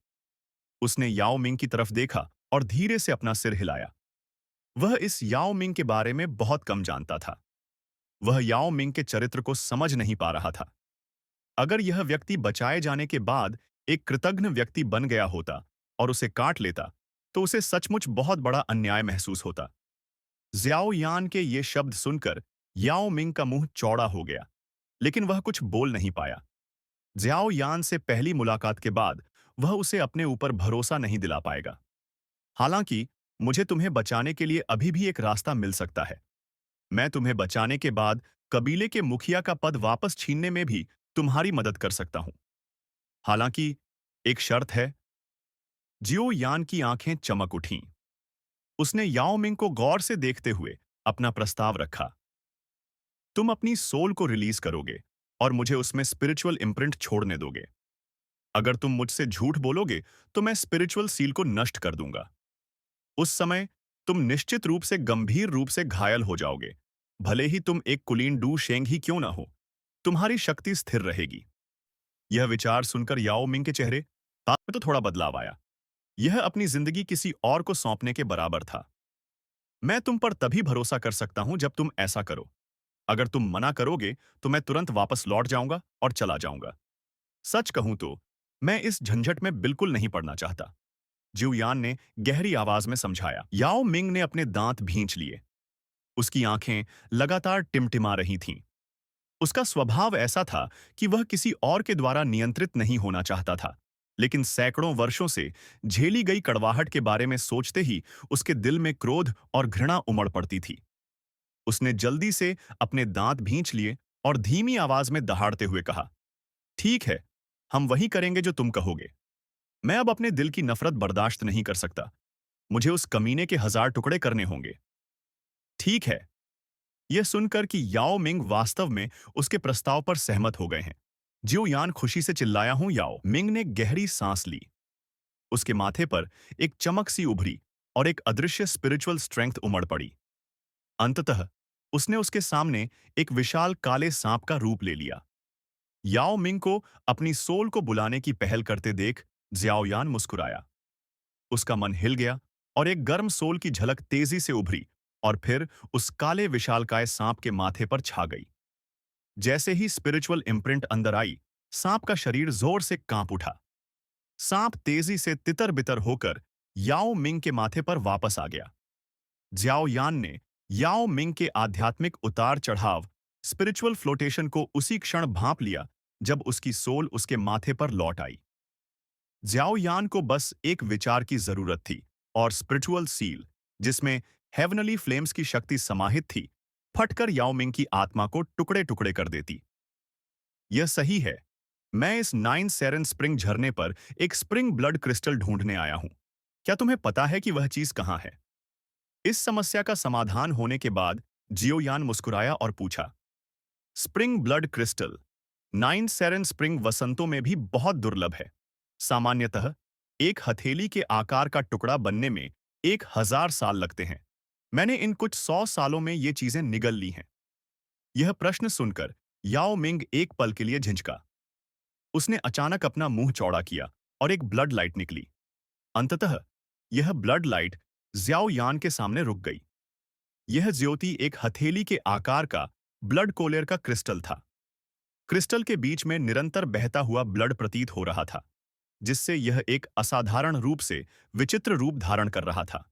उसने याओ मिंग की तरफ देखा और धीरे से अपना सिर हिलाया। वह इस याओ मिंग के बारे में बहुत कम जानता था। वह याओ मिंग के चरित्र को समझ नहीं पा रहा था। अगर यह व्यक्ति बचाए जाने के बाद एक कृतघ्न व्यक्ति बन गया होता और उसे काट लेता, तो उसे सचमुच बहुत बड़ा अन्याय महसूस होता। ज़्याओ यान के ये शब्द सुनकर याओ मिंग का मुंह चौड़ा हो गया, लेकिन वह कुछ बोल नहीं पाया। ज़्याओ यान से पहली मुलाकात के बाद वह उसे अपने ऊपर भरोसा नहीं दिला पाएगा। हालांकि, मुझे तुम्हें बचाने के लिए अभी भी एक रास्ता मिल सकता है। मैं तुम्हें बचाने के बाद कबीले के मुखिया का पद वापस छीनने में भी तुम्हारी मदद कर सकता हूं। हालांकि, एक शर्त है। जियो यान की आंखें चमक उठीं। उसने याओ मिंग को गौर से देखते हुए अपना प्रस्ताव रखा। तुम अपनी सोल को रिलीज करोगे और मुझे उसमें स्पिरिचुअल इम्प्रिंट छोड़ने दोगे। अगर तुम मुझसे झूठ बोलोगे, तो मैं स्पिरिचुअल सील को नष्ट कर दूंगा। उस समय तुम निश्चित रूप से गंभीर रूप से घायल हो जाओगे। भले ही तुम एक कुलीन डू शेंग ही क्यों ना हो, तुम्हारी शक्ति स्थिर रहेगी। यह विचार सुनकर याओ मिंग के चेहरे में तो थोड़ा बदलाव आया। यह अपनी जिंदगी किसी और को सौंपने के बराबर था। मैं तुम पर तभी भरोसा कर सकता हूं जब तुम ऐसा करो। अगर तुम मना करोगे, तो मैं तुरंत वापस लौट जाऊंगा और चला जाऊंगा। सच कहूं तो मैं इस झंझट में बिल्कुल नहीं पड़ना चाहता। जिउ यान ने गहरी आवाज में समझाया। याओ मिंग ने अपने दांत भींच लिए। उसकी आंखें लगातार टिमटिमा रही थीं। उसका स्वभाव ऐसा था कि वह किसी और के द्वारा नियंत्रित नहीं होना चाहता था, लेकिन सैकड़ों वर्षों से झेली गई कड़वाहट के बारे में सोचते ही उसके दिल में क्रोध और घृणा उमड़ पड़ती थी। उसने जल्दी से अपने दांत भींच लिए और धीमी आवाज में दहाड़ते हुए कहा, ठीक है, हम वही करेंगे जो तुम कहोगे। मैं अब अपने दिल की नफरत बर्दाश्त नहीं कर सकता। मुझे उस कमीने के 1000 टुकड़े करने होंगे। ठीक है। यह सुनकर कि याओ मिंग वास्तव में उसके प्रस्ताव पर सहमत हो गए हैं, जियो यान खुशी से चिल्लाया हूं। याओ मिंग ने गहरी सांस ली। उसके माथे पर एक चमक सी उभरी और एक अदृश्य स्पिरिचुअल स्ट्रेंथ उमड़ पड़ी। अंततः उसने उसके सामने एक विशाल काले सांप का रूप ले लिया। याओ मिंग को अपनी सोल को बुलाने की पहल करते देख ज़्याओ यान मुस्कुराया। उसका मन हिल गया और एक गर्म सोल की झलक तेजी से उभरी और फिर उस काले विशालकाय सांप के माथे पर छा गई। जैसे ही स्पिरिचुअल इम्प्रिंट अंदर आई, सांप का शरीर जोर से कांप उठा। सांप तेजी से तितर-बितर होकर याओ मिंग के माथे पर वापस आ गया। ज्याओ यान ने याओ मिंग के आध्यात्मिक उतार-चढ़ाव, स्पिरिचुअल फ्लोटेशन को उसी क्षण भांप लिया जब उसकी सोल उसके माथे पर लौट आई। ज्याओ यान को बस एक विचार की जरूरत थी और स्पिरिचुअल सील, जिसमें हेवनली फ्लेम्स की शक्ति समाहित थी, फटकर याओ मिंग की आत्मा को टुकड़े-टुकड़े कर देती। यह सही है। मैं इस नाइन सेरन स्प्रिंग झरने पर एक स्प्रिंग ब्लड क्रिस्टल ढूंढने आया हूं। क्या तुम्हें पता है कि वह चीज कहाँ है? इस समस्या का समाधान होने के बाद जियोयान मुस्कुराया और पूछा, spring blood crystal nine सेरन spring वसंतों में भी बहुत दुर्लभ है। सामान्यतः एक हथेली के आकार का टुकड़ा बनने में 1000 साल लगते हैं। मैंने इन कुछ 100 सालों में ये चीजें निगल ली हैं। यह प्रश्न सुनकर याओ मिंग एक पल के लिए झिझका। उसने अचानक अपना मुंह चौड़ा किया और एक ब्लड लाइट निकली। अंततः यह ब्लड लाइट ज्याओ यान के सामने रुक गई। यह ज्योति एक हथेली के आकार का ब्लड कोलेर का क्रिस्टल था। क्रिस्टल के बीच में निरंतर बहता हुआ ब्लड प्रतीत हो रहा था, जिससे यह एक असाधारण रूप से विचित्र रूप धारण कर रहा था।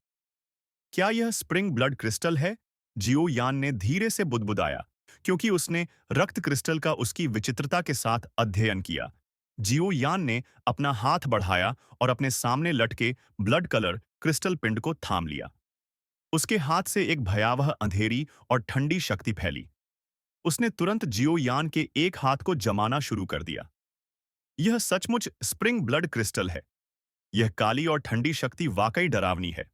क्या यह स्प्रिंग ब्लड क्रिस्टल है? जियो यान ने धीरे से बुदबुदाया, क्योंकि उसने रक्त क्रिस्टल का उसकी विचित्रता के साथ अध्ययन किया। जियो यान ने अपना हाथ बढ़ाया और अपने सामने लटके ब्लड कलर क्रिस्टल पिंड को थाम लिया। उसके हाथ से एक भयावह अंधेरी और ठंडी शक्ति फैली। उसने तुरंत जियो यान के एक हाथ को जमाना शुरू कर दिया। यह सचमुच स्प्रिंग ब्लड क्रिस्टल है। यह काली और ठंडी शक्ति वाकई डरावनी है।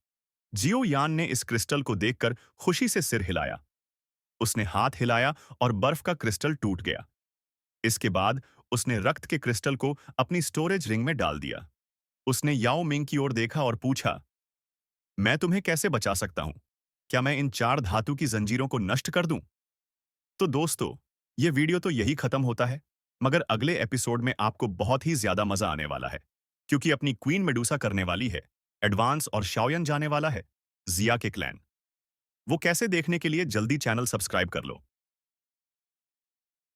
जियो यान ने इस क्रिस्टल को देखकर खुशी से सिर हिलाया। उसने हाथ हिलाया और बर्फ का क्रिस्टल टूट गया। इसके बाद उसने रक्त के क्रिस्टल को अपनी स्टोरेज रिंग में डाल दिया। उसने याओ मिंग की ओर देखा और पूछा, मैं तुम्हें कैसे बचा सकता हूं? क्या मैं इन 4 धातु की जंजीरों को नष्ट कर दूं? तो दोस्तों, ये वीडियो तो यही खत्म होता है, मगर अगले एपिसोड में आपको बहुत ही ज्यादा मजा आने वाला है, क्योंकि अपनी क्वीन मेडुसा करने वाली है, एडवांस और शाओयन जाने वाला है, जिया के क्लैन। वो कैसे देखने के लिए जल्दी चैनल सब्सक्राइब कर लो।